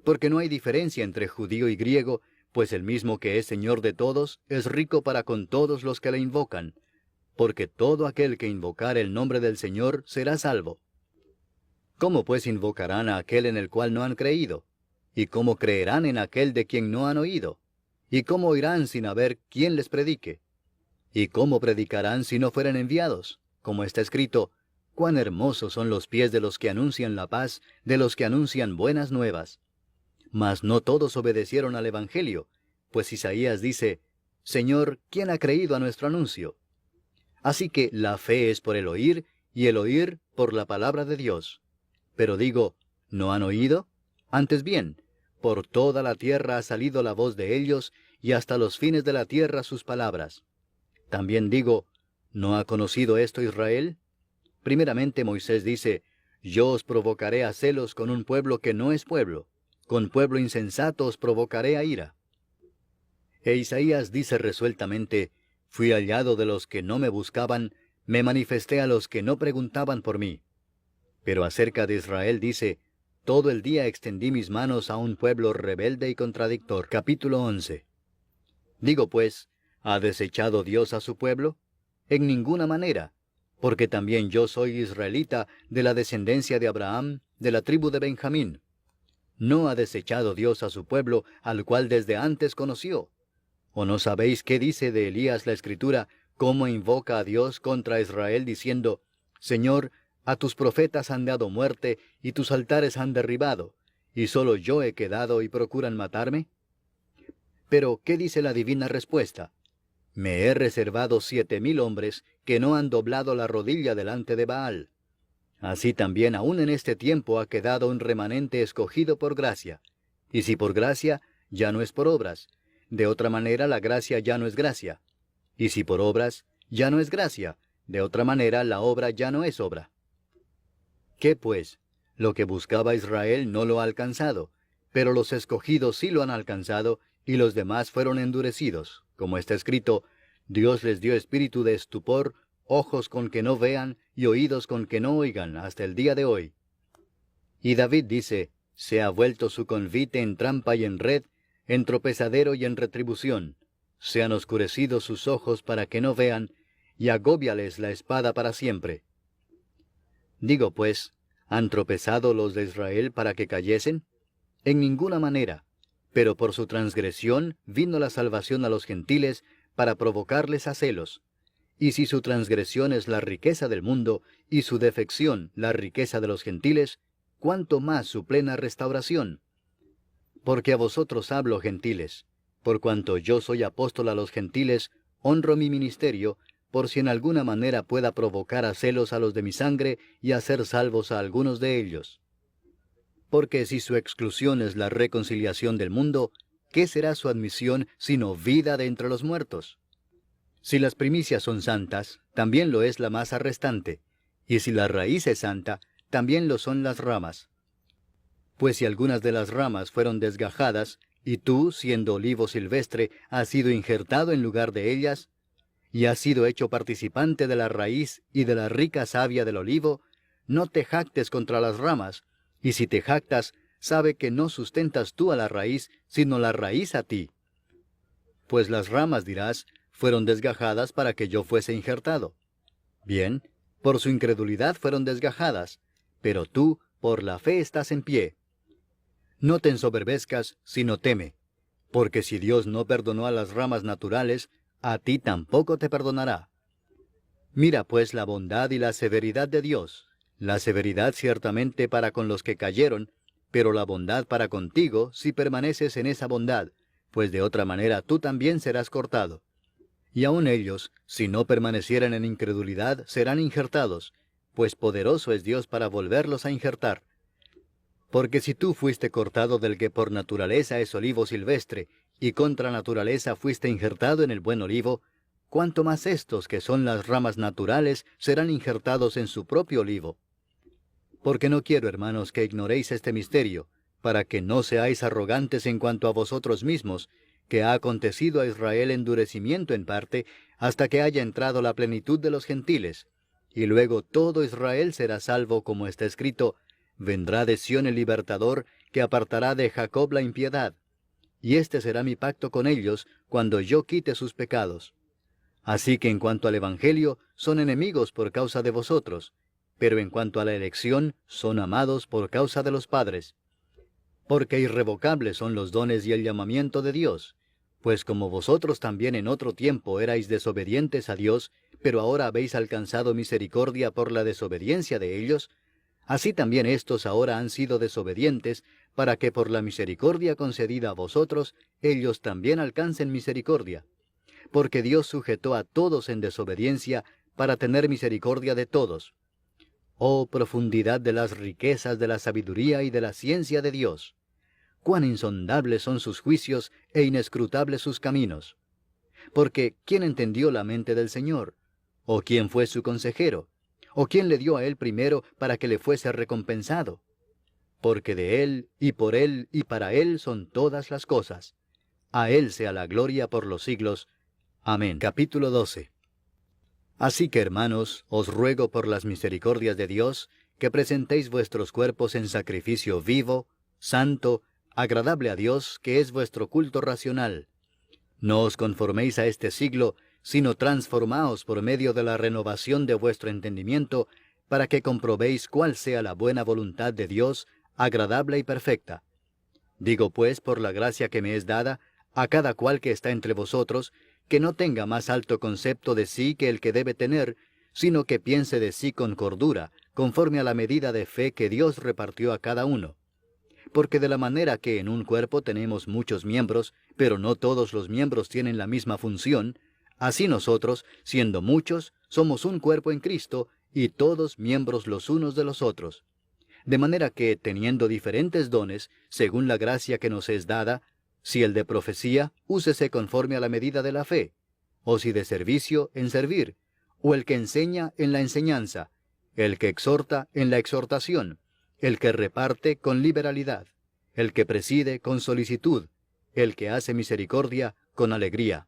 Porque no hay diferencia entre judío y griego, pues el mismo que es Señor de todos, es rico para con todos los que le invocan. Porque todo aquel que invocar el nombre del Señor será salvo. ¿Cómo pues invocarán a aquel en el cual no han creído? ¿Y cómo creerán en aquel de quien no han oído? ¿Y cómo oirán sin haber quien les predique? ¿Y cómo predicarán si no fueren enviados? Como está escrito, cuán hermosos son los pies de los que anuncian la paz, de los que anuncian buenas nuevas. Mas no todos obedecieron al Evangelio, pues Isaías dice, Señor, ¿quién ha creído a nuestro anuncio? Así que la fe es por el oír, y el oír por la palabra de Dios. Pero digo, ¿no han oído? Antes bien, por toda la tierra ha salido la voz de ellos, y hasta los fines de la tierra sus palabras. También digo, ¿no ha conocido esto Israel? Primeramente Moisés dice, yo os provocaré a celos con un pueblo que no es pueblo, con pueblo insensato os provocaré a ira. E Isaías dice resueltamente, fui hallado de los que no me buscaban, me manifesté a los que no preguntaban por mí. Pero acerca de Israel dice, todo el día extendí mis manos a un pueblo rebelde y contradictor. Capítulo 11. Digo pues, ¿ha desechado Dios a su pueblo? En ninguna manera, porque también yo soy israelita de la descendencia de Abraham, de la tribu de Benjamín. ¿No ha desechado Dios a su pueblo, al cual desde antes conoció? ¿O no sabéis qué dice de Elías la Escritura, cómo invoca a Dios contra Israel, diciendo, Señor, a tus profetas han dado muerte, y tus altares han derribado, y solo yo he quedado y procuran matarme? Pero, ¿qué dice la divina respuesta? Me he reservado 7,000 hombres que no han doblado la rodilla delante de Baal. Así también aún en este tiempo ha quedado un remanente escogido por gracia. Y si por gracia, ya no es por obras. De otra manera la gracia ya no es gracia. Y si por obras, ya no es gracia. De otra manera la obra ya no es obra. ¿Qué pues? Lo que buscaba Israel no lo ha alcanzado, pero los escogidos sí lo han alcanzado, y los demás fueron endurecidos. Como está escrito, Dios les dio espíritu de estupor, ojos con que no vean, y oídos con que no oigan, hasta el día de hoy. Y David dice, se ha vuelto su convite en trampa y en red, en tropezadero y en retribución. Se han oscurecido sus ojos para que no vean, y agóbiales la espada para siempre. Digo pues, ¿han tropezado los de Israel para que cayesen? En ninguna manera, pero por su transgresión vino la salvación a los gentiles para provocarles a celos. Y si su transgresión es la riqueza del mundo, y su defección la riqueza de los gentiles, ¿cuánto más su plena restauración? Porque a vosotros hablo, gentiles, por cuanto yo soy apóstol a los gentiles, honro mi ministerio, por si en alguna manera pueda provocar a celos a los de mi sangre y hacer salvos a algunos de ellos. Porque si su exclusión es la reconciliación del mundo, ¿qué será su admisión sino vida de entre los muertos? Si las primicias son santas, también lo es la masa restante, y si la raíz es santa, también lo son las ramas. Pues si algunas de las ramas fueron desgajadas, y tú, siendo olivo silvestre, has sido injertado en lugar de ellas, y has sido hecho participante de la raíz y de la rica savia del olivo, no te jactes contra las ramas, y si te jactas, sabe que no sustentas tú a la raíz, sino la raíz a ti. Pues las ramas, dirás, fueron desgajadas para que yo fuese injertado. Bien, por su incredulidad fueron desgajadas, pero tú, por la fe estás en pie. No te ensoberbezcas, sino teme, porque si Dios no perdonó a las ramas naturales, a ti tampoco te perdonará. Mira pues la bondad y la severidad de Dios, la severidad ciertamente para con los que cayeron, pero la bondad para contigo si permaneces en esa bondad, pues de otra manera tú también serás cortado. Y aun ellos, si no permanecieren en incredulidad, serán injertados, pues poderoso es Dios para volverlos a injertar. Porque si tú fuiste cortado del que por naturaleza es olivo silvestre, y contra naturaleza fuiste injertado en el buen olivo, cuánto más estos que son las ramas naturales serán injertados en su propio olivo. Porque no quiero, hermanos, que ignoréis este misterio, para que no seáis arrogantes en cuanto a vosotros mismos, que ha acontecido a Israel endurecimiento en parte, hasta que haya entrado la plenitud de los gentiles, y luego todo Israel será salvo, como está escrito, vendrá de Sión el libertador, que apartará de Jacob la impiedad. Y este será mi pacto con ellos, cuando yo quite sus pecados. Así que en cuanto al Evangelio, son enemigos por causa de vosotros, pero en cuanto a la elección, son amados por causa de los padres. Porque irrevocables son los dones y el llamamiento de Dios. Pues como vosotros también en otro tiempo erais desobedientes a Dios, pero ahora habéis alcanzado misericordia por la desobediencia de ellos, así también éstos ahora han sido desobedientes, para que por la misericordia concedida a vosotros, ellos también alcancen misericordia. Porque Dios sujetó a todos en desobediencia, para tener misericordia de todos. Oh profundidad de las riquezas de la sabiduría y de la ciencia de Dios. Cuán insondables son sus juicios e inescrutables sus caminos. Porque ¿quién entendió la mente del Señor? ¿O quién fue su consejero? ¿O quién le dio a él primero para que le fuese recompensado? Porque de él, y por él, y para él son todas las cosas. A él sea la gloria por los siglos. Amén. Capítulo 12. Así que, hermanos, os ruego por las misericordias de Dios, que presentéis vuestros cuerpos en sacrificio vivo, santo, agradable a Dios, que es vuestro culto racional. No os conforméis a este siglo, sino transformaos por medio de la renovación de vuestro entendimiento, para que comprobéis cuál sea la buena voluntad de Dios, agradable y perfecta. Digo pues, por la gracia que me es dada, a cada cual que está entre vosotros, que no tenga más alto concepto de sí que el que debe tener, sino que piense de sí con cordura, conforme a la medida de fe que Dios repartió a cada uno. Porque de la manera que en un cuerpo tenemos muchos miembros, pero no todos los miembros tienen la misma función, así nosotros, siendo muchos, somos un cuerpo en Cristo, y todos miembros los unos de los otros. De manera que, teniendo diferentes dones, según la gracia que nos es dada, si el de profecía, úsese conforme a la medida de la fe, o si de servicio, en servir, o el que enseña, en la enseñanza, el que exhorta, en la exhortación, el que reparte, con liberalidad, el que preside, con solicitud, el que hace misericordia, con alegría.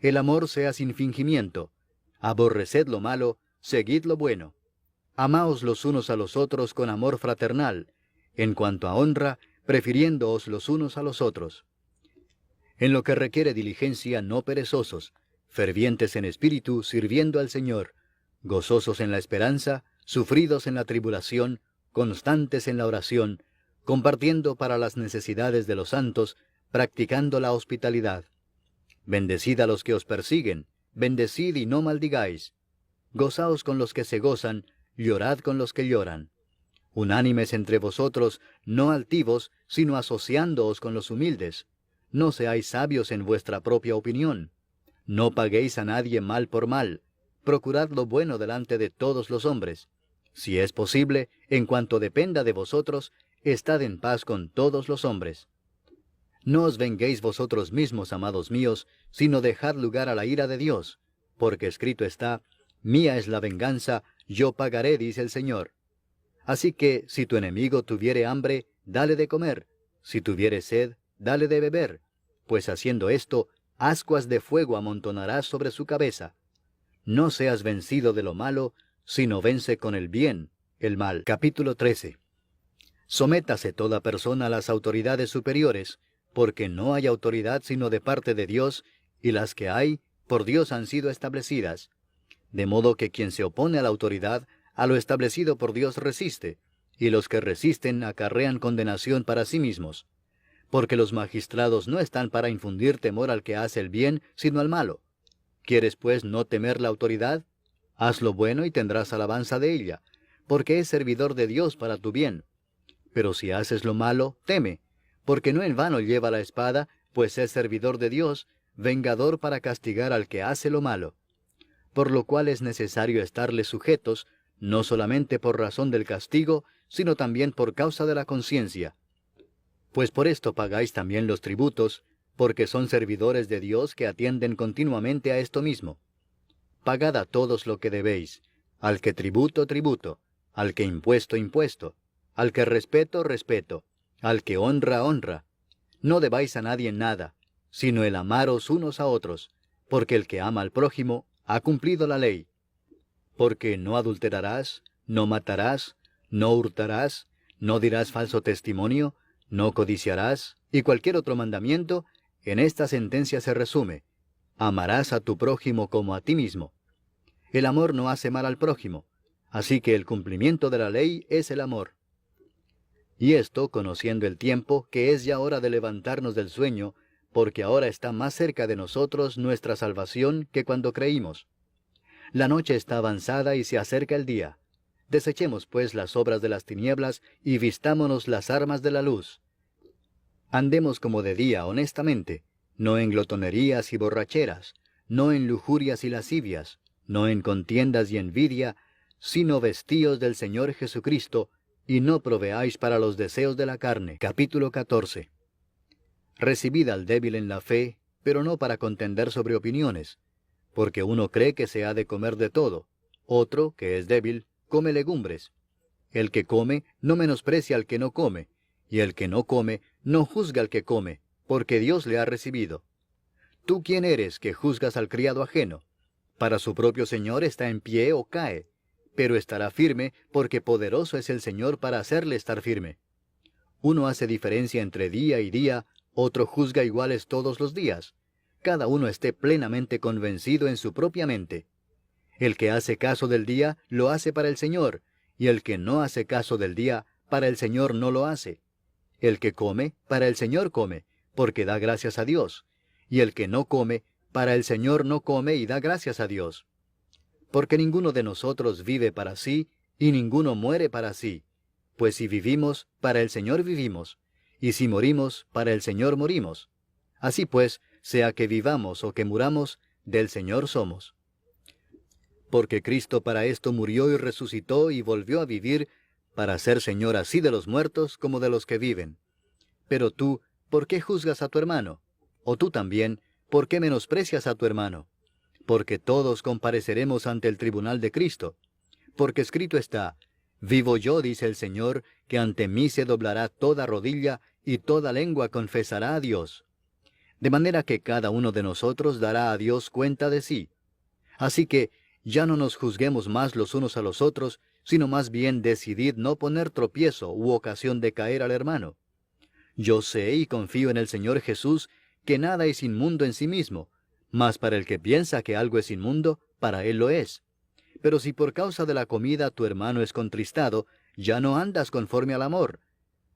El amor sea sin fingimiento. Aborreced lo malo, seguid lo bueno. Amaos los unos a los otros con amor fraternal, en cuanto a honra, prefiriéndoos los unos a los otros. En lo que requiere diligencia, no perezosos, fervientes en espíritu, sirviendo al Señor, gozosos en la esperanza, sufridos en la tribulación, constantes en la oración, compartiendo para las necesidades de los santos, practicando la hospitalidad. Bendecid a los que os persiguen, bendecid y no maldigáis. Gozaos con los que se gozan, llorad con los que lloran. Unánimes entre vosotros, no altivos, sino asociándoos con los humildes. No seáis sabios en vuestra propia opinión. No paguéis a nadie mal por mal. Procurad lo bueno delante de todos los hombres. Si es posible, en cuanto dependa de vosotros, estad en paz con todos los hombres. No os venguéis vosotros mismos, amados míos, sino dejad lugar a la ira de Dios, porque escrito está, mía es la venganza, yo pagaré, dice el Señor. Así que, si tu enemigo tuviere hambre, dale de comer, si tuviere sed, dale de beber, pues haciendo esto, ascuas de fuego amontonarás sobre su cabeza. No seas vencido de lo malo, sino vence con el bien el mal. Capítulo 13. Sométase toda persona a las autoridades superiores, porque no hay autoridad sino de parte de Dios, y las que hay, por Dios han sido establecidas. De modo que quien se opone a la autoridad, a lo establecido por Dios resiste, y los que resisten acarrean condenación para sí mismos. Porque los magistrados no están para infundir temor al que hace el bien, sino al malo. ¿Quieres pues no temer la autoridad? Haz lo bueno y tendrás alabanza de ella, porque es servidor de Dios para tu bien. Pero si haces lo malo, teme, porque no en vano lleva la espada, pues es servidor de Dios, vengador para castigar al que hace lo malo. Por lo cual es necesario estarles sujetos, no solamente por razón del castigo, sino también por causa de la conciencia. Pues por esto pagáis también los tributos, porque son servidores de Dios que atienden continuamente a esto mismo. Pagad a todos lo que debéis, al que tributo, tributo, al que impuesto, impuesto, al que respeto, respeto, al que honra, honra. No debáis a nadie nada, sino el amaros unos a otros, porque el que ama al prójimo ha cumplido la ley. Porque no adulterarás, no matarás, no hurtarás, no dirás falso testimonio, no codiciarás, y cualquier otro mandamiento, en esta sentencia se resume: amarás a tu prójimo como a ti mismo. El amor no hace mal al prójimo, así que el cumplimiento de la ley es el amor. Y esto, conociendo el tiempo, que es ya hora de levantarnos del sueño, porque ahora está más cerca de nosotros nuestra salvación que cuando creímos. La noche está avanzada y se acerca el día. Desechemos pues las obras de las tinieblas y vistámonos las armas de la luz. Andemos como de día honestamente, no en glotonerías y borracheras, no en lujurias y lascivias, no en contiendas y envidia, sino vestíos del Señor Jesucristo, y no proveáis para los deseos de la carne. Capítulo 14. Recibid al débil en la fe, pero no para contender sobre opiniones, porque uno cree que se ha de comer de todo, otro, que es débil, come legumbres. El que come no menosprecia al que no come, y el que no come no juzga al que come, porque Dios le ha recibido. ¿Tú quién eres que juzgas al criado ajeno? Para su propio Señor está en pie o cae, pero estará firme, porque poderoso es el Señor para hacerle estar firme. Uno hace diferencia entre día y día, otro juzga iguales todos los días. Cada uno esté plenamente convencido en su propia mente. El que hace caso del día, lo hace para el Señor, y el que no hace caso del día, para el Señor no lo hace. El que come, para el Señor come, porque da gracias a Dios. Y el que no come, para el Señor no come y da gracias a Dios. Porque ninguno de nosotros vive para sí, y ninguno muere para sí. Pues si vivimos, para el Señor vivimos, y si morimos, para el Señor morimos. Así pues, sea que vivamos o que muramos, del Señor somos. Porque Cristo para esto murió y resucitó y volvió a vivir, para ser Señor así de los muertos como de los que viven. Pero tú, ¿por qué juzgas a tu hermano? O tú también, ¿por qué menosprecias a tu hermano? Porque todos compareceremos ante el tribunal de Cristo. Porque escrito está: vivo yo, dice el Señor, que ante mí se doblará toda rodilla y toda lengua confesará a Dios. De manera que cada uno de nosotros dará a Dios cuenta de sí. Así que ya no nos juzguemos más los unos a los otros, sino más bien decidid no poner tropiezo u ocasión de caer al hermano. Yo sé y confío en el Señor Jesús que nada es inmundo en sí mismo, mas para el que piensa que algo es inmundo, para él lo es. Pero si por causa de la comida tu hermano es contristado, ya no andas conforme al amor.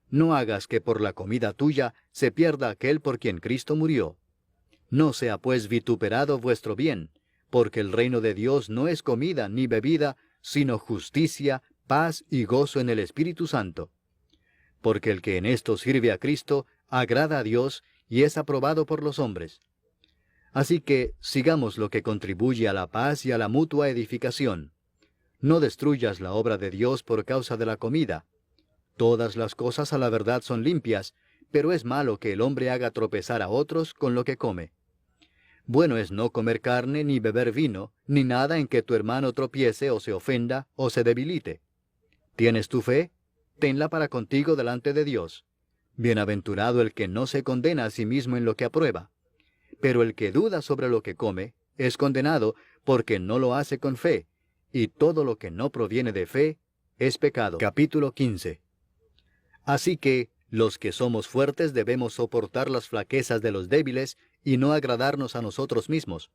No hagas que por la comida tuya se pierda aquel por quien Cristo murió. No sea pues vituperado vuestro bien, porque el reino de Dios no es comida ni bebida, sino justicia, paz y gozo en el Espíritu Santo. Porque el que en esto sirve a Cristo, agrada a Dios y es aprobado por los hombres. Así que sigamos lo que contribuye a la paz y a la mutua edificación. No destruyas la obra de Dios por causa de la comida. Todas las cosas a la verdad son limpias, pero es malo que el hombre haga tropezar a otros con lo que come. Bueno es no comer carne, ni beber vino, ni nada en que tu hermano tropiece o se ofenda o se debilite. ¿Tienes tu fe? Tenla para contigo delante de Dios. Bienaventurado el que no se condena a sí mismo en lo que aprueba. Pero el que duda sobre lo que come, es condenado porque no lo hace con fe, y todo lo que no proviene de fe es pecado. Capítulo 15. Así que, los que somos fuertes debemos soportar las flaquezas de los débiles y no agradarnos a nosotros mismos.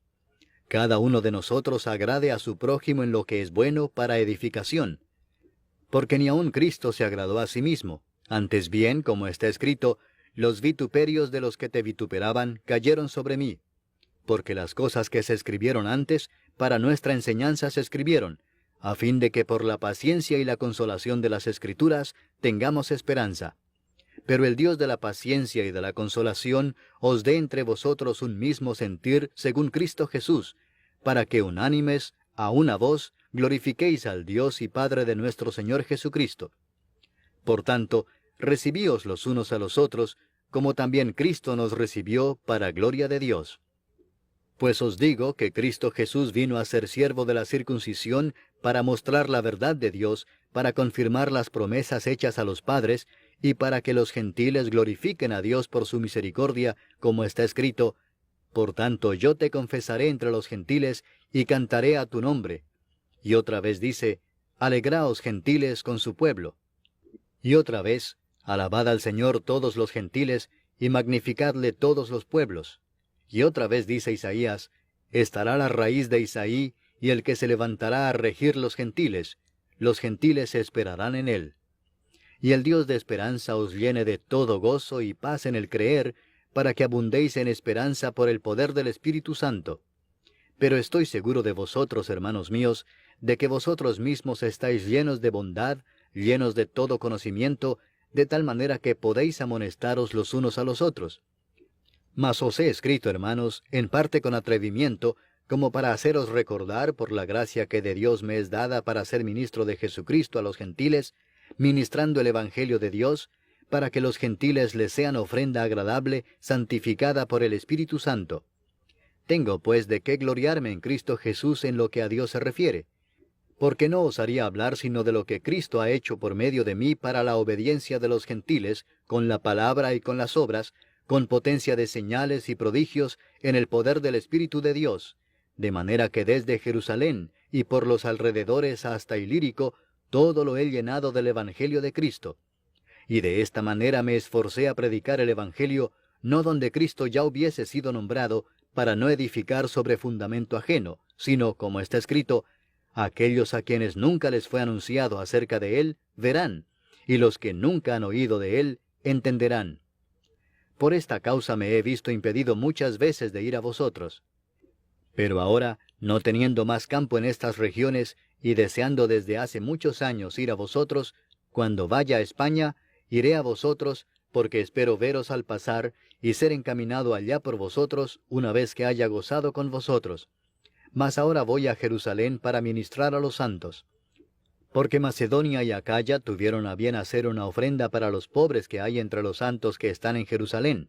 Cada uno de nosotros agrade a su prójimo en lo que es bueno para edificación. Porque ni aun Cristo se agradó a sí mismo. Antes bien, como está escrito, los vituperios de los que te vituperaban cayeron sobre mí. Porque las cosas que se escribieron antes, para nuestra enseñanza se escribieron, a fin de que por la paciencia y la consolación de las Escrituras tengamos esperanza. Pero el Dios de la paciencia y de la consolación os dé entre vosotros un mismo sentir según Cristo Jesús, para que unánimes, a una voz, glorifiquéis al Dios y Padre de nuestro Señor Jesucristo. Por tanto, recibíos los unos a los otros, como también Cristo nos recibió para gloria de Dios. Pues os digo que Cristo Jesús vino a ser siervo de la circuncisión para mostrar la verdad de Dios, para confirmar las promesas hechas a los padres, y para que los gentiles glorifiquen a Dios por su misericordia, como está escrito: por tanto yo te confesaré entre los gentiles, y cantaré a tu nombre. Y otra vez dice: alegraos gentiles con su pueblo. Y otra vez, alabad al Señor todos los gentiles, y magnificadle todos los pueblos. Y otra vez dice Isaías, estará la raíz de Isaí, y el que se levantará a regir los gentiles esperarán en él. Y el Dios de esperanza os llene de todo gozo y paz en el creer, para que abundéis en esperanza por el poder del Espíritu Santo. Pero estoy seguro de vosotros, hermanos míos, de que vosotros mismos estáis llenos de bondad, llenos de todo conocimiento, de tal manera que podéis amonestaros los unos a los otros. Mas os he escrito, hermanos, en parte con atrevimiento, como para haceros recordar por la gracia que de Dios me es dada para ser ministro de Jesucristo a los gentiles, ministrando el Evangelio de Dios, para que los gentiles les sean ofrenda agradable, santificada por el Espíritu Santo. Tengo pues de qué gloriarme en Cristo Jesús en lo que a Dios se refiere, porque no osaría hablar sino de lo que Cristo ha hecho por medio de mí para la obediencia de los gentiles, con la palabra y con las obras, con potencia de señales y prodigios, en el poder del Espíritu de Dios, de manera que desde Jerusalén y por los alrededores hasta Ilírico, todo lo he llenado del Evangelio de Cristo. Y de esta manera me esforcé a predicar el Evangelio, no donde Cristo ya hubiese sido nombrado, para no edificar sobre fundamento ajeno, sino, como está escrito, aquellos a quienes nunca les fue anunciado acerca de él, verán, y los que nunca han oído de él, entenderán. Por esta causa me he visto impedido muchas veces de ir a vosotros. Pero ahora, no teniendo más campo en estas regiones, y deseando desde hace muchos años ir a vosotros, cuando vaya a España, iré a vosotros, porque espero veros al pasar, y ser encaminado allá por vosotros, una vez que haya gozado con vosotros. Mas ahora voy a Jerusalén para ministrar a los santos. Porque Macedonia y Acaya tuvieron a bien hacer una ofrenda para los pobres que hay entre los santos que están en Jerusalén.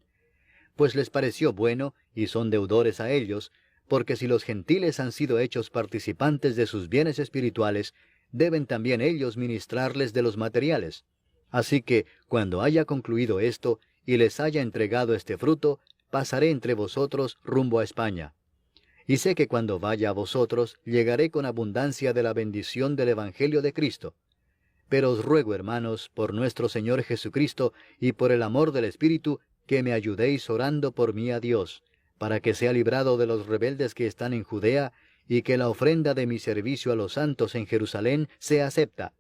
Pues les pareció bueno, y son deudores a ellos, porque si los gentiles han sido hechos participantes de sus bienes espirituales, deben también ellos ministrarles de los materiales. Así que, cuando haya concluido esto, y les haya entregado este fruto, pasaré entre vosotros rumbo a España. Y sé que cuando vaya a vosotros, llegaré con abundancia de la bendición del Evangelio de Cristo. Pero os ruego, hermanos, por nuestro Señor Jesucristo, y por el amor del Espíritu, que me ayudéis orando por mí a Dios, para que sea librado de los rebeldes que están en Judea, y que la ofrenda de mi servicio a los santos en Jerusalén sea acepta,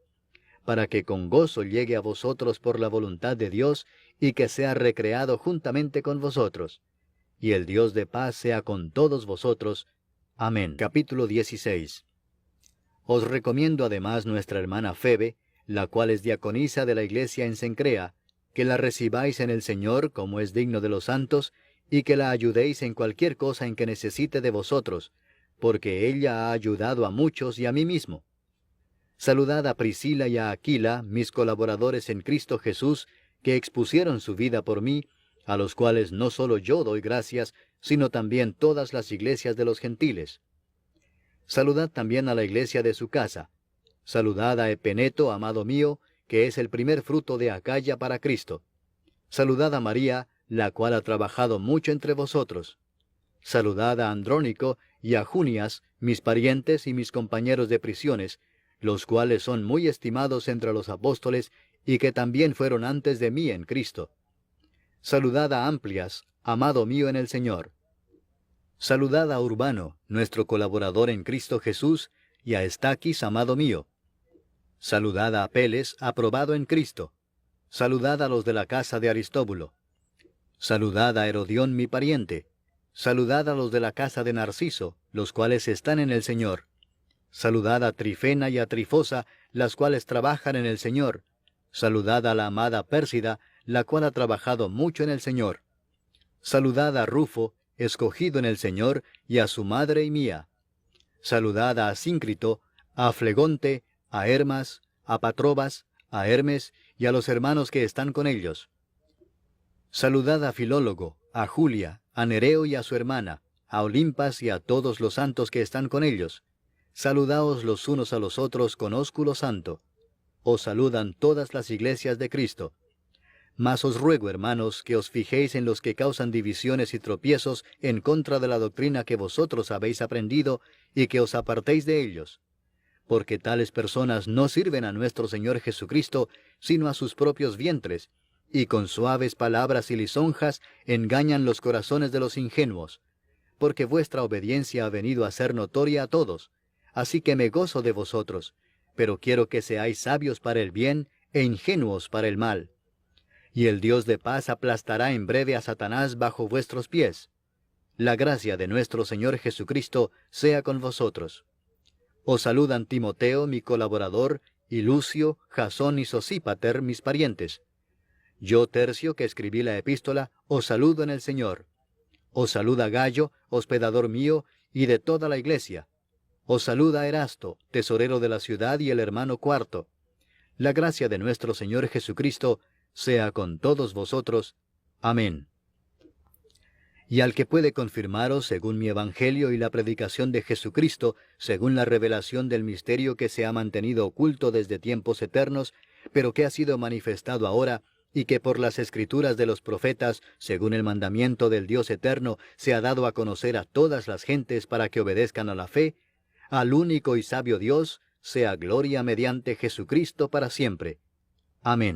para que con gozo llegue a vosotros por la voluntad de Dios, y que sea recreado juntamente con vosotros. Y el Dios de paz sea con todos vosotros. Amén. Capítulo 16. Os recomiendo además nuestra hermana Febe, la cual es diaconisa de la iglesia en Cencrea, que la recibáis en el Señor como es digno de los santos, y que la ayudéis en cualquier cosa en que necesite de vosotros, porque ella ha ayudado a muchos y a mí mismo. Saludad a Priscila y a Aquila, mis colaboradores en Cristo Jesús, que expusieron su vida por mí, a los cuales no solo yo doy gracias, sino también todas las iglesias de los gentiles. Saludad también a la iglesia de su casa. Saludad a Epeneto, amado mío, que es el primer fruto de Acaya para Cristo. Saludad a María, la cual ha trabajado mucho entre vosotros. Saludad a Andrónico y a Junias, mis parientes y mis compañeros de prisiones, los cuales son muy estimados entre los apóstoles, y que también fueron antes de mí en Cristo. Saludad a Amplias, amado mío en el Señor. Saludad a Urbano, nuestro colaborador en Cristo Jesús, y a Estaquis, amado mío. Saludad a Apeles, aprobado en Cristo. Saludad a los de la casa de Aristóbulo. Saludad a Herodión, mi pariente. Saludad a los de la casa de Narciso, los cuales están en el Señor. Saludad a Trifena y a Trifosa, las cuales trabajan en el Señor. Saludad a la amada Pérsida, la cual ha trabajado mucho en el Señor. Saludad a Rufo, escogido en el Señor, y a su madre y mía. Saludad a Asíncrito, a Flegonte, a Hermas, a Patrobas, a Hermes, y a los hermanos que están con ellos. Saludad a Filólogo, a Julia, a Nereo y a su hermana, a Olimpas y a todos los santos que están con ellos. Saludaos los unos a los otros con ósculo santo. Os saludan todas las iglesias de Cristo. Mas os ruego, hermanos, que os fijéis en los que causan divisiones y tropiezos en contra de la doctrina que vosotros habéis aprendido, y que os apartéis de ellos. porque tales personas no sirven a nuestro Señor Jesucristo, sino a sus propios vientres, y con suaves palabras y lisonjas engañan los corazones de los ingenuos. Porque vuestra obediencia ha venido a ser notoria a todos, así que me gozo de vosotros, pero quiero que seáis sabios para el bien e ingenuos para el mal. Y el Dios de paz aplastará en breve a Satanás bajo vuestros pies. La gracia de nuestro Señor Jesucristo sea con vosotros. Os saludan Timoteo, mi colaborador, y Lucio, Jasón y Sosípater, mis parientes. Yo, Tercio, que escribí la epístola, os saludo en el Señor. Os saluda Gayo, hospedador mío, y de toda la iglesia. Os saluda Erasto, tesorero de la ciudad, y el hermano Cuarto. La gracia de nuestro Señor Jesucristo sea con todos vosotros. Amén. Y al que puede confirmaros según mi evangelio y la predicación de Jesucristo, según la revelación del misterio que se ha mantenido oculto desde tiempos eternos, pero que ha sido manifestado ahora, y que por las escrituras de los profetas, según el mandamiento del Dios eterno, se ha dado a conocer a todas las gentes para que obedezcan a la fe, al único y sabio Dios, sea gloria mediante Jesucristo para siempre. Amén.